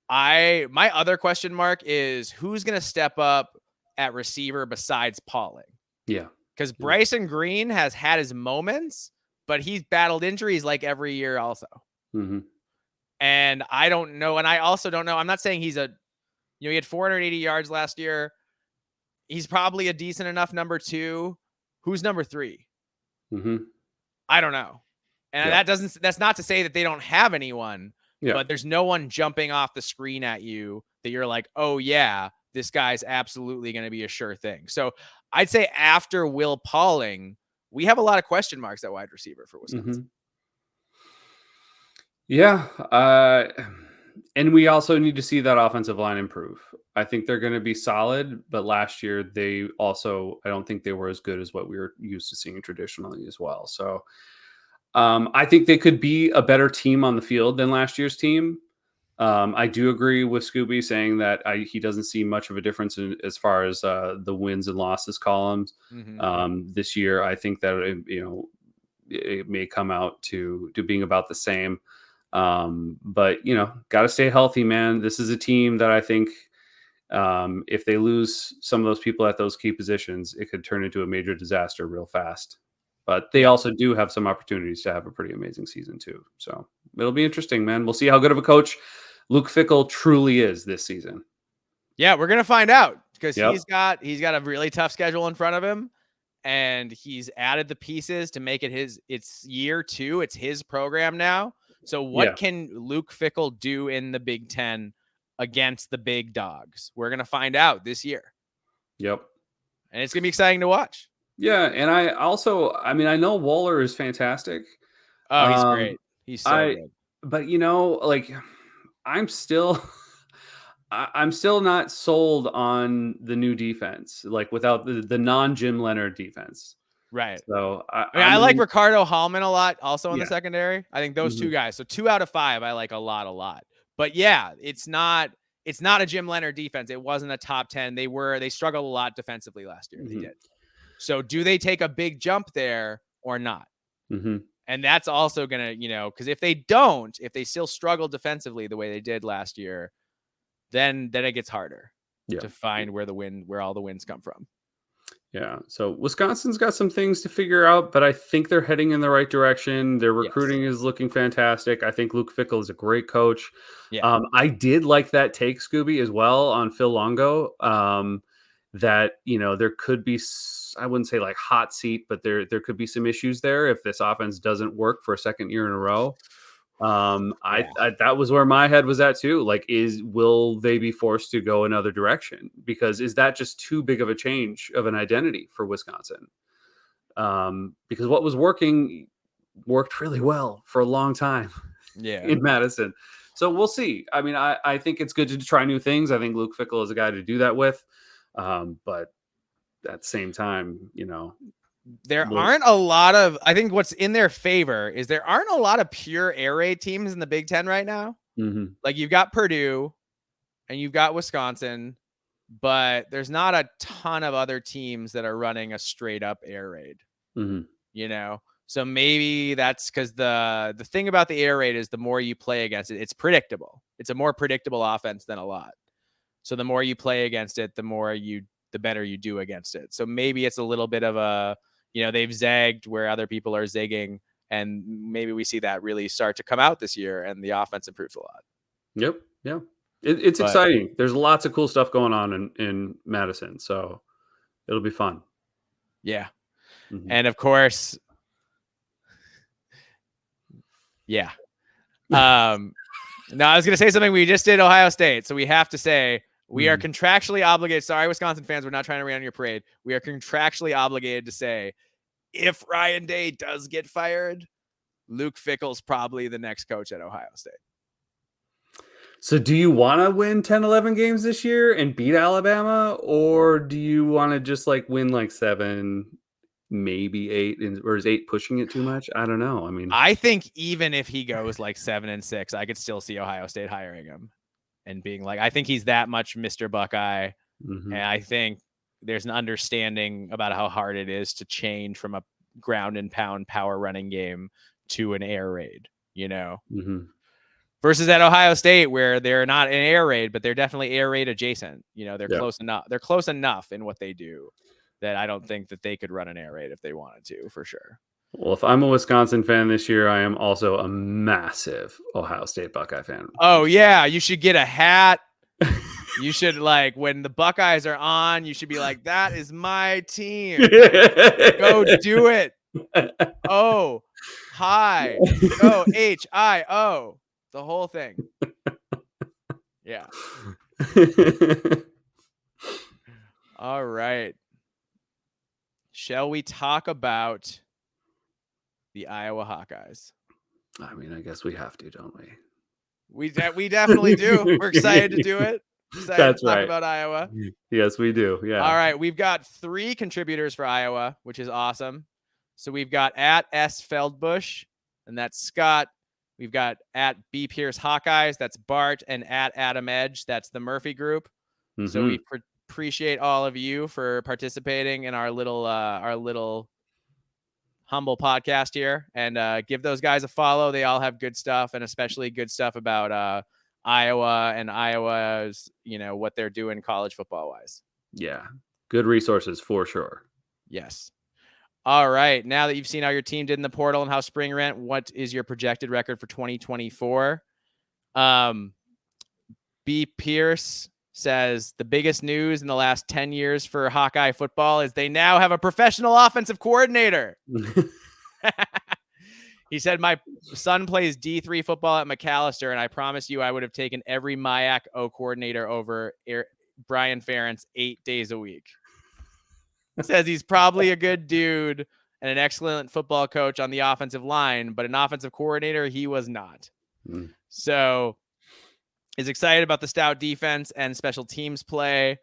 Speaker 1: My other question mark is who's going to step up at receiver besides Pauling?
Speaker 2: Yeah.
Speaker 1: Because Bryson Green has had his moments, but he's battled injuries like every year also.
Speaker 2: Mm-hmm.
Speaker 1: And I don't know. And I also don't know. I'm not saying he had 480 yards last year. He's probably a decent enough number 2. Who's number 3?
Speaker 2: Mm-hmm.
Speaker 1: I don't know. And
Speaker 2: Yeah.
Speaker 1: that's not to say that they don't have anyone,
Speaker 2: Yeah.
Speaker 1: but there's no one jumping off the screen at you that you're like, oh yeah, this guy's absolutely going to be a sure thing. So I'd say after Will Pauling, we have a lot of question marks at wide receiver for Wisconsin.
Speaker 2: Mm-hmm. Yeah. And we also need to see that offensive line improve. I think they're going to be solid, but last year I don't think they were as good as what we were used to seeing traditionally as well. So I think they could be a better team on the field than last year's team. I do agree with Scooby saying that he doesn't see much of a difference as far as the wins and losses columns this year. I think that it may come out to being about the same. But got to stay healthy, man. This is a team that I think if they lose some of those people at those key positions, it could turn into a major disaster real fast. But they also do have some opportunities to have a pretty amazing season too. So it'll be interesting, man. We'll see how good of a coach Luke Fickell truly is this season.
Speaker 1: Yeah, we're gonna find out because
Speaker 2: Yep.
Speaker 1: he's got a really tough schedule in front of him, and he's added the pieces to make it it's year 2. It's his program now. So what
Speaker 2: Yeah.
Speaker 1: can Luke Fickell do in the Big Ten against the big dogs? We're gonna find out this year,
Speaker 2: Yep.
Speaker 1: and it's gonna be exciting to watch.
Speaker 2: Yeah, and I know Waller is fantastic.
Speaker 1: Oh, he's
Speaker 2: Um,
Speaker 1: great. He's so
Speaker 2: I,
Speaker 1: good.
Speaker 2: but like, I'm still, I'm still not sold on the new defense, like without the non Jim Leonard defense.
Speaker 1: Right.
Speaker 2: So
Speaker 1: I mean, I like Ricardo Hallman a lot also in the
Speaker 2: yeah.
Speaker 1: secondary. I think those 2
Speaker 2: Mhm.
Speaker 1: guys. So 2 out of 5 I like a lot. But yeah, it's not a Jim Leonard defense. It wasn't a top 10. They struggled a lot defensively last year. They
Speaker 2: Mhm.
Speaker 1: did. So do they take a big jump there or not?
Speaker 2: Mhm.
Speaker 1: And that's also going to, because if they still struggle defensively the way they did last year, then it gets harder
Speaker 2: Yeah.
Speaker 1: to find where all the wins come from.
Speaker 2: Yeah. So Wisconsin's got some things to figure out, but I think they're heading in the right direction. Their
Speaker 1: Yes.
Speaker 2: recruiting is looking fantastic. I think Luke Fickell is a great coach.
Speaker 1: Yeah.
Speaker 2: I did like that take, Scooby, as well on Phil Longo. That there could be, I wouldn't say like hot seat, but there could be some issues there if this offense doesn't work for a second year in a row. I that was where my head was at too. Like, will they be forced to go another direction? Because is that just too big of a change of an identity for Wisconsin? Because what was working worked really well for a long time
Speaker 1: Yeah.
Speaker 2: in Madison. So we'll see. I mean, I think it's good to try new things. I think Luke Fickell is a guy to do that with. But at the same time,
Speaker 1: There
Speaker 2: we'll,
Speaker 1: aren't a lot of, I think what's in their favor is there aren't a lot of pure air raid teams in the Big Ten right now.
Speaker 2: Mhm.
Speaker 1: Like you've got Purdue and you've got Wisconsin, but there's not a ton of other teams that are running a straight up air raid,
Speaker 2: Mhm.
Speaker 1: So maybe that's because the thing about the air raid is the more you play against it, it's predictable. It's a more predictable offense than a lot. So the more you play against it, the better you do against it. So maybe it's a little bit of a, they've zagged where other people are zigging, and maybe we see that really start to come out this year and the offense improves a lot.
Speaker 2: Yep. Yeah. It's exciting. There's lots of cool stuff going on in Madison. So it'll be fun.
Speaker 1: Yeah.
Speaker 2: Mhm.
Speaker 1: And of course, yeah. No, I was going to say something. We just did Ohio State. So we have to say we are contractually obligated. Sorry, Wisconsin fans. We're not trying to rain on your parade. We are contractually obligated to say if Ryan Day does get fired, Luke Fickell's probably the next coach at Ohio State.
Speaker 2: So do you want to win 10, 11 games this year and beat Alabama? Or do you want to just like win like 7, maybe 8? Or is 8 pushing it too much? I don't know. I mean,
Speaker 1: I think even if he goes like 7-6, I could still see Ohio State hiring him and being like, I think he's that much Mr. Buckeye. And I think there's an understanding about how hard it is to change from a ground and pound power running game to an air raid, versus at Ohio State where they're not an air raid, but they're definitely air raid adjacent. They're close enough. They're close enough in what they do that I don't think that they could run an air raid if they wanted to, for sure.
Speaker 2: Well, if I'm a Wisconsin fan this year, I am also a massive Ohio State Buckeye fan.
Speaker 1: Oh yeah, you should get a hat. You should, like, when the Buckeyes are on, you should be like, that is my team. Go do it. Oh, hi. Go HIO. The whole thing. Yeah. All right. Shall we talk about the Iowa Hawkeyes?
Speaker 2: I mean, I guess we have to, don't we?
Speaker 1: We definitely do. We're excited to do it. Excited
Speaker 2: That's
Speaker 1: to talk
Speaker 2: right.
Speaker 1: about Iowa.
Speaker 2: Yes, we do. Yeah.
Speaker 1: All right. We've got 3 contributors for Iowa, which is awesome. So we've got at S Feldbush, and that's Scott. We've got at B Pierce Hawkeyes, that's Bart, and at Adam Edge, that's the Murphy group. So we appreciate all of you for participating in our little humble podcast here, and give those guys a follow. They all have good stuff, and especially good stuff about Iowa and Iowa's, what they're doing college football wise.
Speaker 2: Yeah. Good resources for sure.
Speaker 1: Yes. All right. Now that you've seen how your team did in the portal and how spring went, what is your projected record for 2024? B Pierce says the biggest news in the last 10 years for Hawkeye football is they now have a professional offensive coordinator. He said, my son plays D3 football at McAllister, and I promise you I would have taken every MIAC O coordinator over Brian Ferentz 8 days a week. Says he's probably a good dude and an excellent football coach on the offensive line, but an offensive coordinator, he was not. So is excited about the stout defense and special teams play,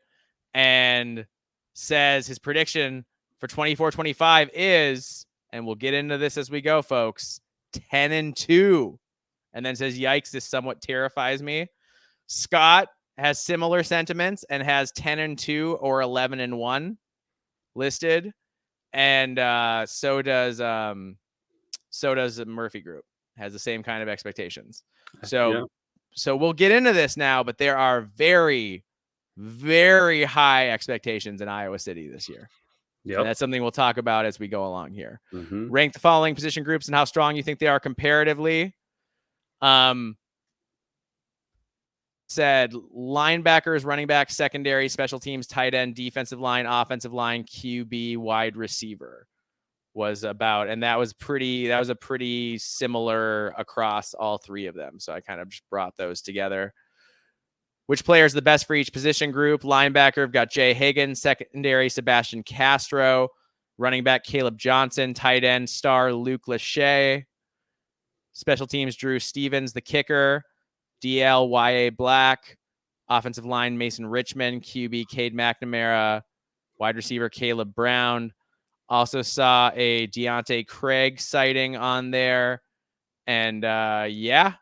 Speaker 1: and says his prediction for 24-25 is, and we'll get into this as we go, folks, 10-2. And then says, yikes, this somewhat terrifies me. Scott has similar sentiments and has 10-2 or 11-1 listed. And so does the Murphy group, has the same kind of expectations. So we'll get into this now, but there are very, very high expectations in Iowa City this year. Yep. And that's something we'll talk about as we go along here. Rank the following position groups and how strong you think they are comparatively. Said linebackers, running back, secondary, special teams, tight end, defensive line, offensive line, QB, wide receiver was about, and that was a pretty similar across all 3 of them. So I kind of just brought those together. Which player is the best for each position group? Linebacker, we've got Jay Higgins. Secondary, Sebastian Castro. Running back, Caleb Johnson. Tight end, star Luke Lachey. Special teams, Drew Stevens, the kicker. DL, Y.A. Black. Offensive line, Mason Richmond. QB, Cade McNamara. Wide receiver, Caleb Brown. Also saw a Deontay Craig sighting on there. And yeah.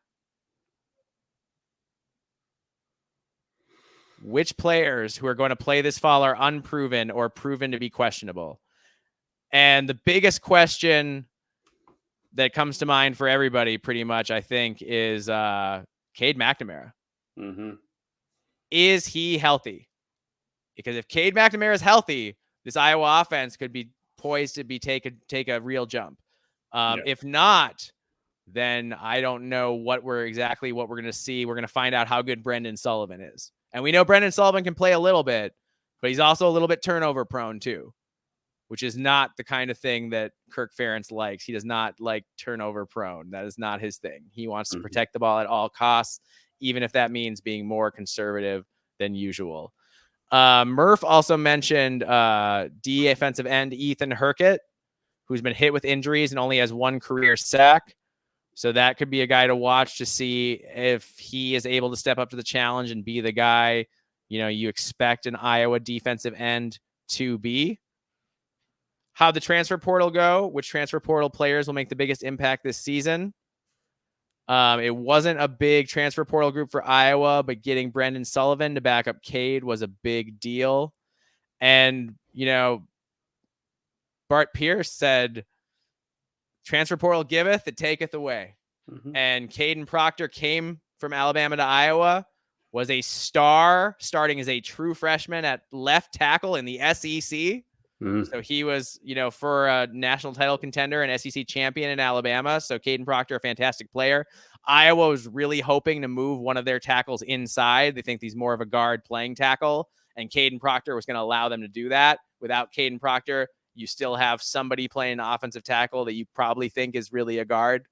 Speaker 1: Which players who are going to play this fall are unproven or proven to be questionable? And the biggest question that comes to mind for everybody pretty much, I think, is Cade McNamara. Is he healthy? Because if Cade McNamara is healthy, this Iowa offense could be poised to be take a real jump. If not, then I don't know what we're going to see. We're going to find out how good Brendan Sullivan is. And we know Brendan Sullivan can play a little bit, but he's also a little bit turnover prone too, which is not the kind of thing that Kirk Ferentz likes. He does not like turnover prone. That is not his thing. He wants to protect the ball at all costs, even if that means being more conservative than usual. Murph also mentioned defensive end Ethan Herkett, who's been hit with injuries and only has 1 career sack. So that could be a guy to watch to see if he is able to step up to the challenge and be the guy, you expect an Iowa defensive end to be. How'd the transfer portal go? Which transfer portal players will make the biggest impact this season? It wasn't a big transfer portal group for Iowa, but getting Brendan Sullivan to back up Cade was a big deal. And, Bart Pierce said, transfer portal giveth, it taketh away. And Caden Proctor came from Alabama to Iowa, was a star, starting as a true freshman at left tackle in the SEC. So he was, for a national title contender and SEC champion in Alabama. So Caden Proctor, a fantastic player. Iowa was really hoping to move one of their tackles inside. They think he's more of a guard playing tackle, and Caden Proctor was going to allow them to do that. Without Caden Proctor, you still have somebody playing offensive tackle that you probably think is really a guard.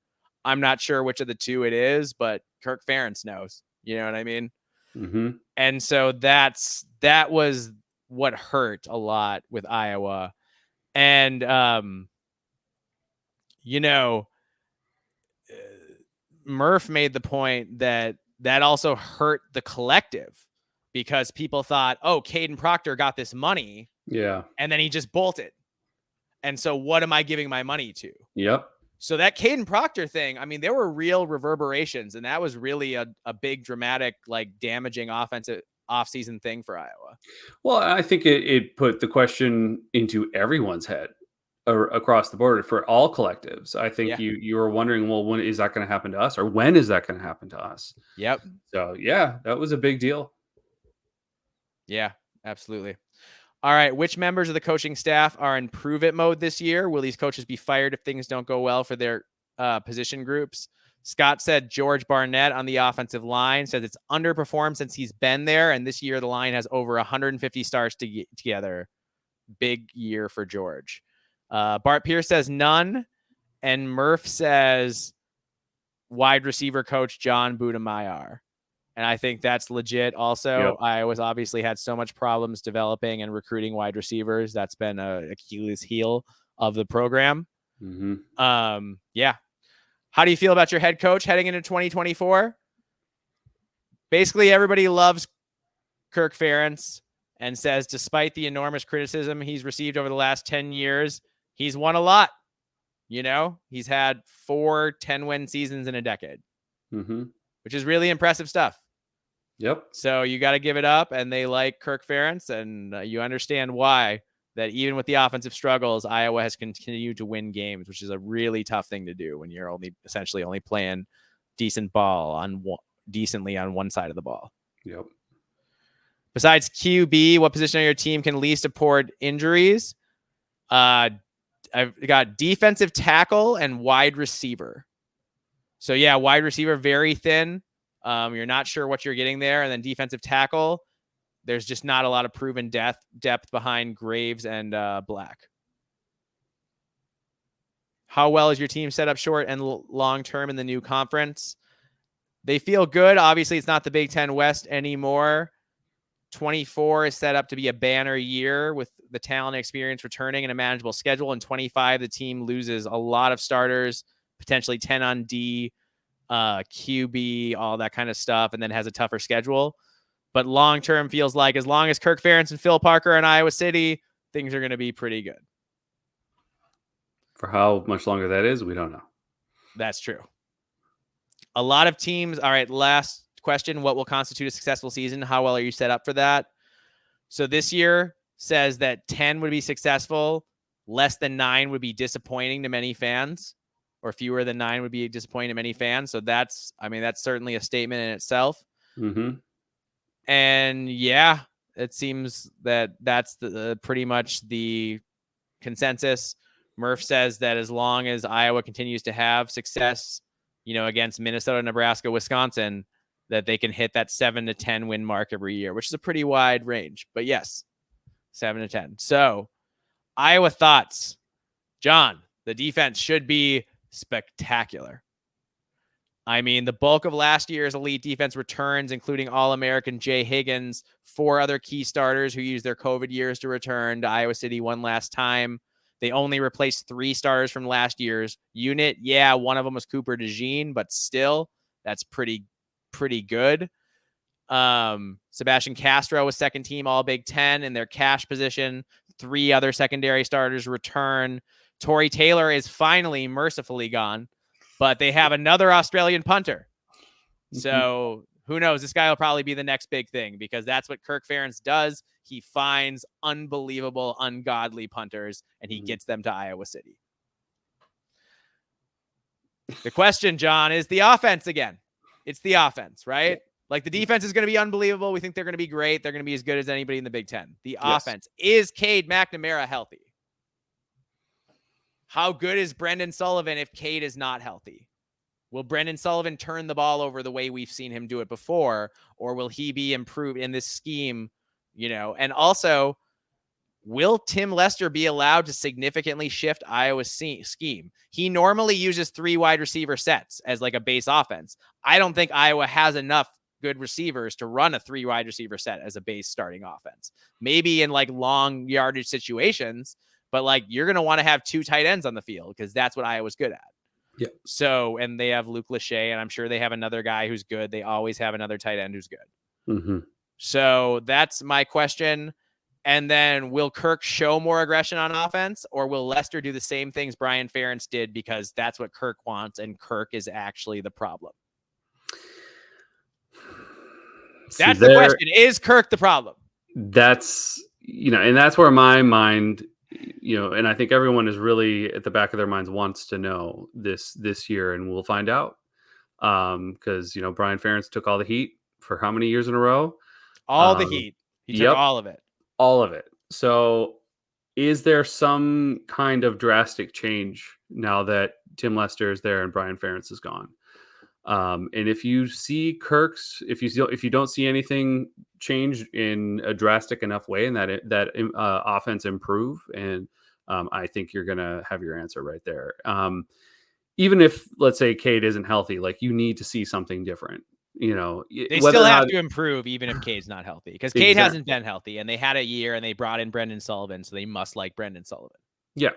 Speaker 1: I'm not sure which of the two it is, but Kirk Ferentz knows. You know what I mean?
Speaker 2: Mm-hmm.
Speaker 1: And so that was what hurt a lot with Iowa. And, Murph made the point that also hurt the collective because people thought, oh, Caden Proctor got this money.
Speaker 2: Yeah.
Speaker 1: And then he just bolted. And so what am I giving my money to?
Speaker 2: Yep.
Speaker 1: So that Caden Proctor thing, I mean, there were real reverberations, and that was really a big, dramatic, damaging offensive offseason thing for Iowa.
Speaker 2: Well, I think it put the question into everyone's head across the board for all collectives. I think you were wondering, well, when is that going to happen to us, or when is that going to happen to us?
Speaker 1: Yep.
Speaker 2: So yeah, that was a big deal.
Speaker 1: Yeah, absolutely. All right. Which members of the coaching staff are in prove it mode this year? Will these coaches be fired if things don't go well for their position groups? Scott said George Barnett on the offensive line says it's underperformed since he's been there. And this year, the line has over 150 stars together. Big year for George. Bart Pierce says none. And Murph says wide receiver coach John Budemeyer. And I think that's legit also.
Speaker 2: Yep.
Speaker 1: Iowa's obviously had so much problems developing and recruiting wide receivers. That's been a Achilles heel of the program.
Speaker 2: Mm-hmm.
Speaker 1: Yeah. How do you feel about your head coach heading into 2024? Basically, everybody loves Kirk Ferentz and says despite the enormous criticism he's received over the last 10 years, he's won a lot. He's had 4 10-win seasons in a decade, which is really impressive stuff.
Speaker 2: Yep.
Speaker 1: So you got to give it up, and they like Kirk Ferentz, and you understand why that even with the offensive struggles, Iowa has continued to win games, which is a really tough thing to do when you're essentially only playing decent ball decently on one side of the ball.
Speaker 2: Yep.
Speaker 1: Besides QB, what position on your team can least afford injuries? I've got defensive tackle and wide receiver. So yeah, wide receiver, very thin. You're not sure what you're getting there. And then defensive tackle, there's just not a lot of proven depth behind Graves and Black. How well is your team set up short and long term in the new conference? They feel good. Obviously, it's not the Big Ten West anymore. 24 is set up to be a banner year with the talent and experience returning and a manageable schedule. In 25, the team loses a lot of starters, potentially 10 on D, QB, all that kind of stuff, and then has a tougher schedule. But long-term feels like as long as Kirk Ferentz and Phil Parker in Iowa City, things are going to be pretty good.
Speaker 2: For how much longer that is, we don't know.
Speaker 1: That's true. A lot of teams. All right, last question. What will constitute a successful season? How well are you set up for that? So this year says that 10 would be successful. Less than 9 would be disappointing to many fans, or fewer than 9 would be disappointing to many fans. So that's certainly a statement in itself.
Speaker 2: Mm-hmm.
Speaker 1: And yeah, it seems that that's pretty much the consensus. Murph says that as long as Iowa continues to have success, against Minnesota, Nebraska, Wisconsin, that they can hit that 7 to 10 win mark every year, which is a pretty wide range. But yes, 7 to 10. So Iowa thoughts. John, the defense should be spectacular. I mean, the bulk of last year's elite defense returns, including All-American Jay Higgins, 4 other key starters who used their COVID years to return to Iowa City one last time. They only replaced 3 starters from last year's unit. Yeah, one of them was Cooper DeJean, but still, that's pretty good. Sebastian Castro was second team All Big Ten in their cash position. 3 other secondary starters return. Torrey Taylor is finally mercifully gone, but they have another Australian punter. So who knows? This guy will probably be the next big thing because that's what Kirk Ferentz does. He finds unbelievable, ungodly punters, and he gets them to Iowa City. The question, John, is the offense again. It's the offense, right? Like, the defense is going to be unbelievable. We think they're going to be great. They're going to be as good as anybody in the Big Ten. The offense, is Cade McNamara healthy? How good is Brendan Sullivan if Cade is not healthy? Will Brendan Sullivan turn the ball over the way we've seen him do it before, or will he be improved in this scheme? And also, will Tim Lester be allowed to significantly shift Iowa's scheme? He normally uses 3 wide receiver sets as like a base offense. I don't think Iowa has enough good receivers to run a 3 wide receiver set as a base starting offense. Maybe in like long yardage situations, but like you're going to want to have 2 tight ends on the field because that's what Iowa's good at.
Speaker 2: Yeah.
Speaker 1: So, and they have Luke Lachey, and I'm sure they have another guy who's good. They always have another tight end who's good.
Speaker 2: Mm-hmm.
Speaker 1: So that's my question. And then will Kirk show more aggression on offense, or will Lester do the same things Brian Ferentz did because that's what Kirk wants, and Kirk is actually the problem? That's the question. Is Kirk the problem?
Speaker 2: That's, and that's where my mind, and I think everyone is really at the back of their minds wants to know this year, and we'll find out. Because, Brian Ferentz took all the heat for how many years in a row?
Speaker 1: All the heat. He took all of it.
Speaker 2: All of it. So is there some kind of drastic change now that Tim Lester is there and Brian Ferentz is gone? And if you see if you don't see anything change in a drastic enough way and that offense improve, and I think you're gonna have your answer right there. Even if, let's say, Cade isn't healthy, like you need to see something different.
Speaker 1: They still have to improve even if Cade's not healthy, because Cade hasn't been healthy, and they had a year and they brought in Brendan Sullivan, so they must like Brendan Sullivan.
Speaker 2: Yeah.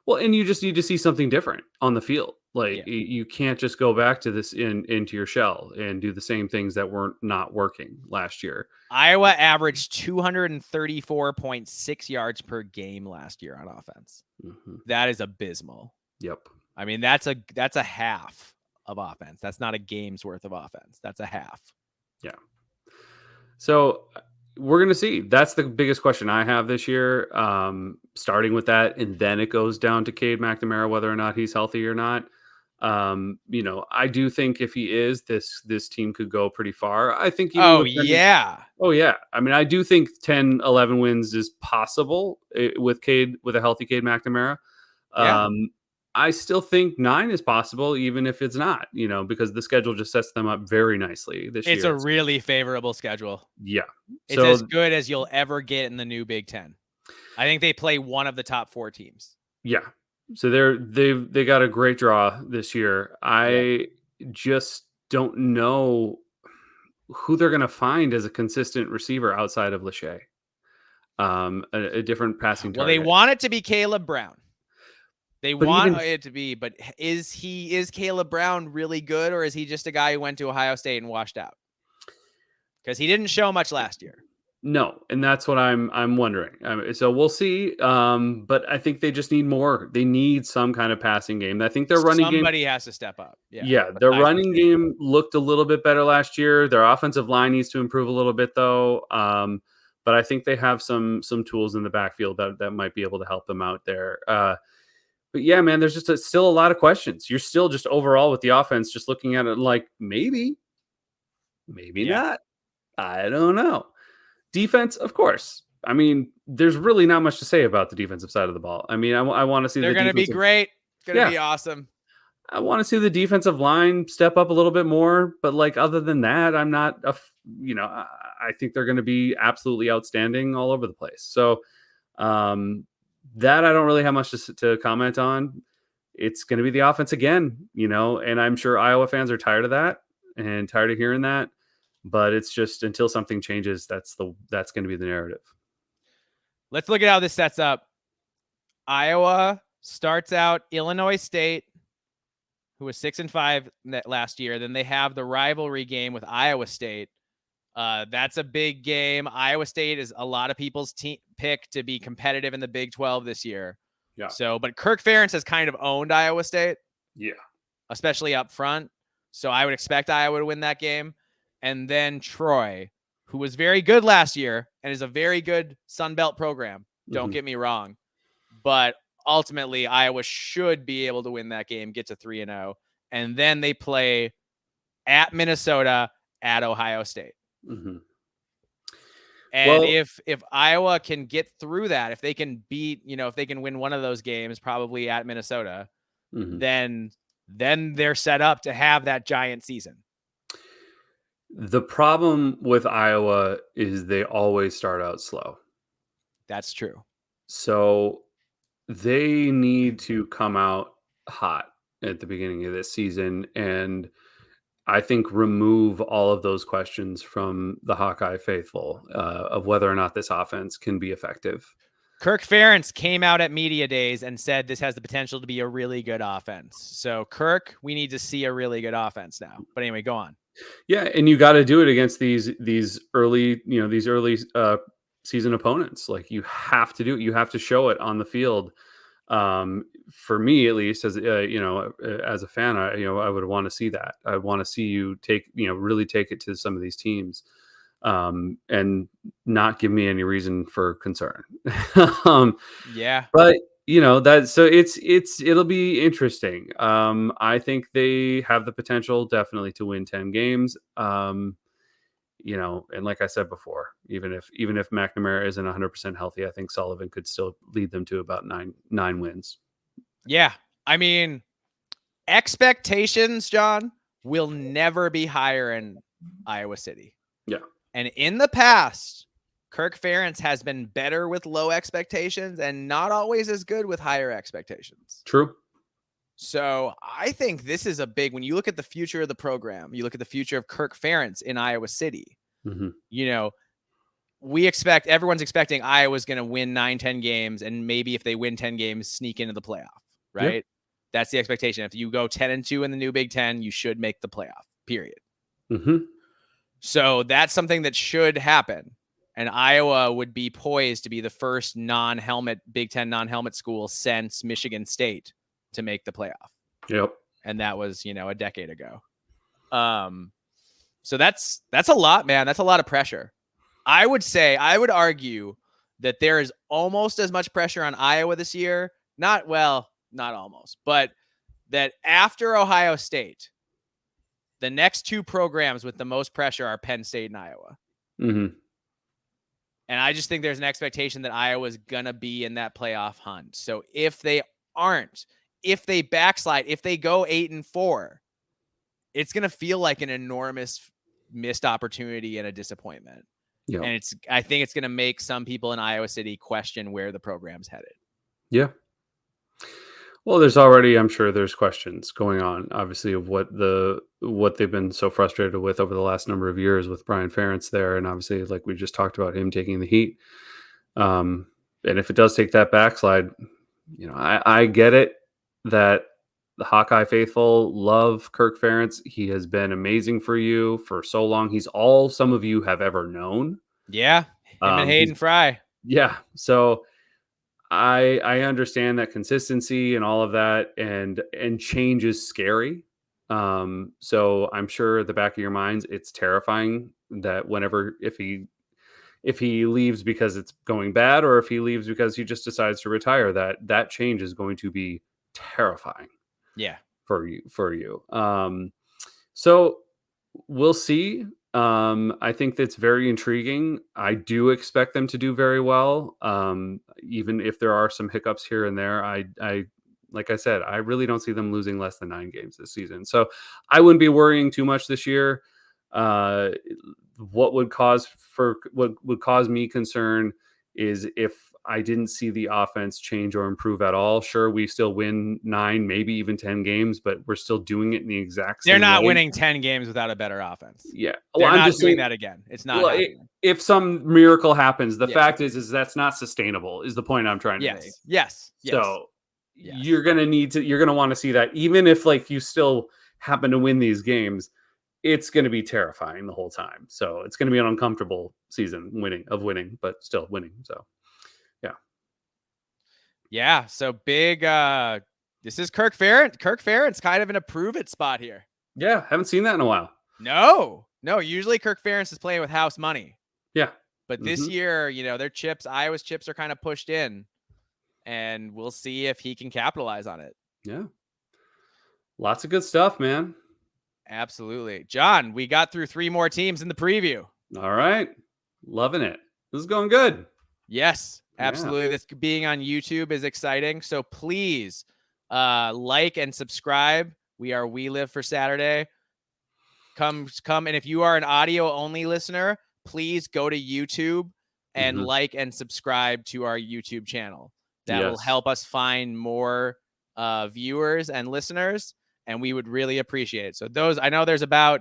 Speaker 2: Well, and you just need to see something different on the field. Like you can't just go back to this into your shell and do the same things that weren't not working last year.
Speaker 1: Iowa averaged 234.6 yards per game last year on offense.
Speaker 2: Mm-hmm.
Speaker 1: That is abysmal.
Speaker 2: Yep.
Speaker 1: I mean, that's a half of offense. That's not a game's worth of offense. That's a half.
Speaker 2: Yeah. So we're going to see. That's the biggest question I have this year, starting with that. And then it goes down to Cade McNamara, whether or not he's healthy or not. I do think if he is, this team could go pretty far. I think even
Speaker 1: yeah.
Speaker 2: I mean, I do think 10, 11 wins is possible with a healthy Cade McNamara.
Speaker 1: Yeah.
Speaker 2: I still think 9 is possible, even if it's not, because the schedule just sets them up very nicely this year.
Speaker 1: It's a really favorable schedule.
Speaker 2: Yeah.
Speaker 1: It's as good as you'll ever get in the new Big Ten. I think they play one of the top 4 teams.
Speaker 2: Yeah. So they got a great draw this year. I just don't know who they're going to find as a consistent receiver outside of Lachey. A different passing target.
Speaker 1: Well, they want it to be Caleb Brown. They want it to be, but is Caleb Brown really good, or is he just a guy who went to Ohio State and washed out? Because he didn't show much last year.
Speaker 2: No, and that's what I'm wondering. So we'll see. But I think they just need more. They need some kind of passing game. I think their running game.
Speaker 1: Somebody has to step up.
Speaker 2: Yeah, their running game looked a little bit better last year. Their offensive line needs to improve a little bit, though. But I think they have some tools in the backfield that might be able to help them out there. But yeah, man, there's just still a lot of questions. You're still just overall with the offense, just looking at it like maybe not. I don't know. Defense, of course. I mean, there's really not much to say about the defensive side of the ball. I mean, I want to see
Speaker 1: they're going to be great. Going to be awesome.
Speaker 2: I want to see the defensive line step up a little bit more, but like other than that, I'm not. I think they're going to be absolutely outstanding all over the place. So. That I don't really have much to comment on. It's going to be the offense again, and I'm sure Iowa fans are tired of that and tired of hearing that. But it's just until something changes, that's going to be the narrative.
Speaker 1: Let's look at how this sets up. Iowa starts out Illinois State, who was 6-5 last year. Then they have the rivalry game with Iowa State. That's a big game. Iowa State is a lot of people's pick to be competitive in the Big 12 this year.
Speaker 2: Yeah.
Speaker 1: So, but Kirk Ferentz has kind of owned Iowa State.
Speaker 2: Yeah.
Speaker 1: Especially up front. So I would expect Iowa to win that game. And then Troy, who was very good last year and is a very good Sun Belt program. Don't get me wrong. But ultimately, Iowa should be able to win that game, get to 3-0. And then they play at Minnesota, at Ohio State.
Speaker 2: Mm-hmm.
Speaker 1: And if Iowa can get through that, if they can beat, if they can win one of those games, probably at Minnesota, then they're set up to have that giant season.
Speaker 2: The problem with Iowa is they always start out slow.
Speaker 1: That's true.
Speaker 2: So they need to come out hot at the beginning of this season, and I think remove all of those questions from the Hawkeye faithful of whether or not this offense can be effective.
Speaker 1: Kirk Ferentz came out at media days and said this has the potential to be a really good offense. So Kirk, we need to see a really good offense now. But anyway, go on.
Speaker 2: Yeah, and you got to do it against these early season opponents. Like, you have to do it. You have to show it on the field. For me, at least, as as a fan, I would want to see that. I want to see you really take it to some of these teams, and not give me any reason for concern.
Speaker 1: Yeah,
Speaker 2: but it'll be interesting. I think they have the potential definitely to win 10 games. And like I said before, even if McNamara isn't 100% healthy, I think Sullivan could still lead them to about nine wins.
Speaker 1: Yeah. I mean, expectations, John, will never be higher in Iowa City.
Speaker 2: Yeah.
Speaker 1: And in the past, Kirk Ferentz has been better with low expectations and not always as good with higher expectations.
Speaker 2: True.
Speaker 1: So I think this is a big, when you look at the future of the program, you look at the future of Kirk Ferentz in Iowa City, everyone's expecting Iowa's going to win 9-10 games. And maybe if they win 10 games, sneak into the playoff, right? Yep. That's the expectation. If you go 10-2 in the new Big Ten, you should make the playoff, period. So that's something that should happen. And Iowa would be poised to be the first Big Ten non-helmet school since Michigan State to make the playoff.
Speaker 2: Yep.
Speaker 1: And that was, a decade ago. So that's a lot, man. That's a lot of pressure. I would argue that there is almost as much pressure on Iowa this year. Not almost, but that after Ohio State, the next two programs with the most pressure are Penn State and Iowa. And I just think there's an expectation that Iowa's going to be in that playoff hunt. So if they aren't, if they backslide, if they go 8-4, it's going to feel like an enormous missed opportunity and a disappointment.
Speaker 2: Yeah.
Speaker 1: And I think it's going to make some people in Iowa City question where the program's headed.
Speaker 2: Yeah. Well, I'm sure there's questions going on, obviously, of what they've been so frustrated with over the last number of years with Brian Ferentz there. And obviously, like we just talked about, him taking the heat. And if it does take that backslide, I get it that the Hawkeye faithful love Kirk Ferentz. He has been amazing for you for so long. He's all some of you have ever known.
Speaker 1: Yeah. Him and Hayden Fry.
Speaker 2: Yeah. So I understand that consistency and all of that, and change is scary. So I'm sure at the back of your minds, it's terrifying that if he leaves because it's going bad, or if he leaves because he just decides to retire, that change is going to be terrifying.
Speaker 1: Yeah.
Speaker 2: For you. So we'll see. I think that's very intriguing. I do expect them to do very well. Even if there are some hiccups here and there, I like I said, I really don't see them losing less than 9 games this season. So I wouldn't be worrying too much this year. What would cause me concern is if I didn't see the offense change or improve at all. Sure, we still win 9, maybe even 10 games, but we're still doing it in the exact same way.
Speaker 1: They're not winning 10 games without a better offense.
Speaker 2: Yeah.
Speaker 1: Well, I'm not doing that again. It's not happening.
Speaker 2: If some miracle happens, the fact is that's not sustainable, is the point I'm trying to make.
Speaker 1: Yes.
Speaker 2: So you're going to want to see that, even if you still happen to win these games, it's going to be terrifying the whole time. So it's going to be an uncomfortable season winning, but still winning. So
Speaker 1: yeah. So big, this is Kirk Ferentz. Kirk Ferentz kind of in a prove it spot here.
Speaker 2: Yeah. Haven't seen that in a while.
Speaker 1: No. Usually Kirk Ferentz is playing with house money.
Speaker 2: Yeah.
Speaker 1: But this year, their chips, Iowa's chips are kind of pushed in, and we'll see if he can capitalize on it.
Speaker 2: Yeah. Lots of good stuff, man.
Speaker 1: Absolutely. John, we got through 3 more teams in the preview.
Speaker 2: All right. Loving it. This is going good.
Speaker 1: Yes,
Speaker 2: Yeah.
Speaker 1: absolutely. This being on YouTube is exciting. So please like and subscribe. We Live for Saturday. Come. And if you are an audio only listener, please go to YouTube and like and subscribe to our YouTube channel. That will help us find more viewers and listeners, and we would really appreciate it. So I know there's a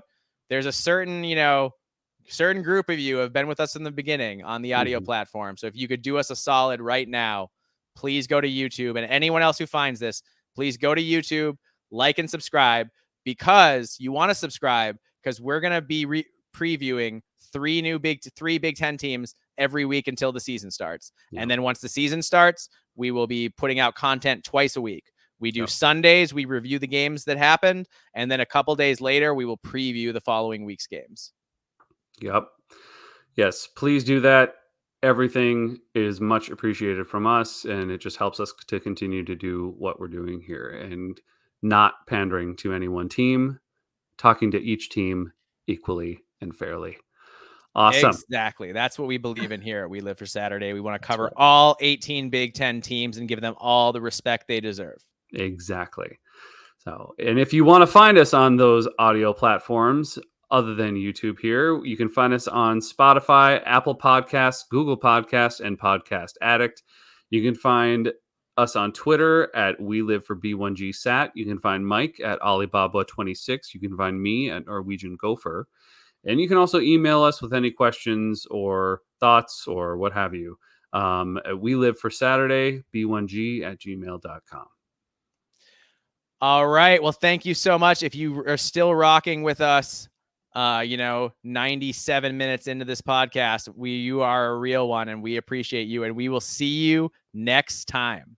Speaker 1: certain group of you have been with us in the beginning on the audio platform. So if you could do us a solid right now, please go to YouTube, and anyone else who finds this, please go to YouTube, like and subscribe, because you want to subscribe because we're going to be previewing three Big Ten teams every week until the season starts. Yeah. And then once the season starts, we will be putting out content twice a week. We do Sundays, we review the games that happened, and then a couple days later, we will preview the following week's games.
Speaker 2: Yep. Yes, please do that. Everything is much appreciated from us, and it just helps us to continue to do what we're doing here and not pandering to any one team, talking to each team equally and fairly. Awesome.
Speaker 1: Exactly. That's what we believe in here. We Live for Saturday. We want to cover all 18 Big Ten teams and give them all the respect they deserve.
Speaker 2: Exactly. So, and if you want to find us on those audio platforms other than YouTube here, you can find us on Spotify, Apple Podcasts, Google Podcasts, and Podcast Addict. You can find us on Twitter at We Live for B1GSat. You can find Mike at Alibaba26. You can find me at Norwegian Gopher. And you can also email us with any questions or thoughts or what have you. We Live for Saturday, B1G@gmail.com.
Speaker 1: All right. Well, thank you so much. If you are still rocking with us, 97 minutes into this podcast, you are a real one, and we appreciate you, and we will see you next time.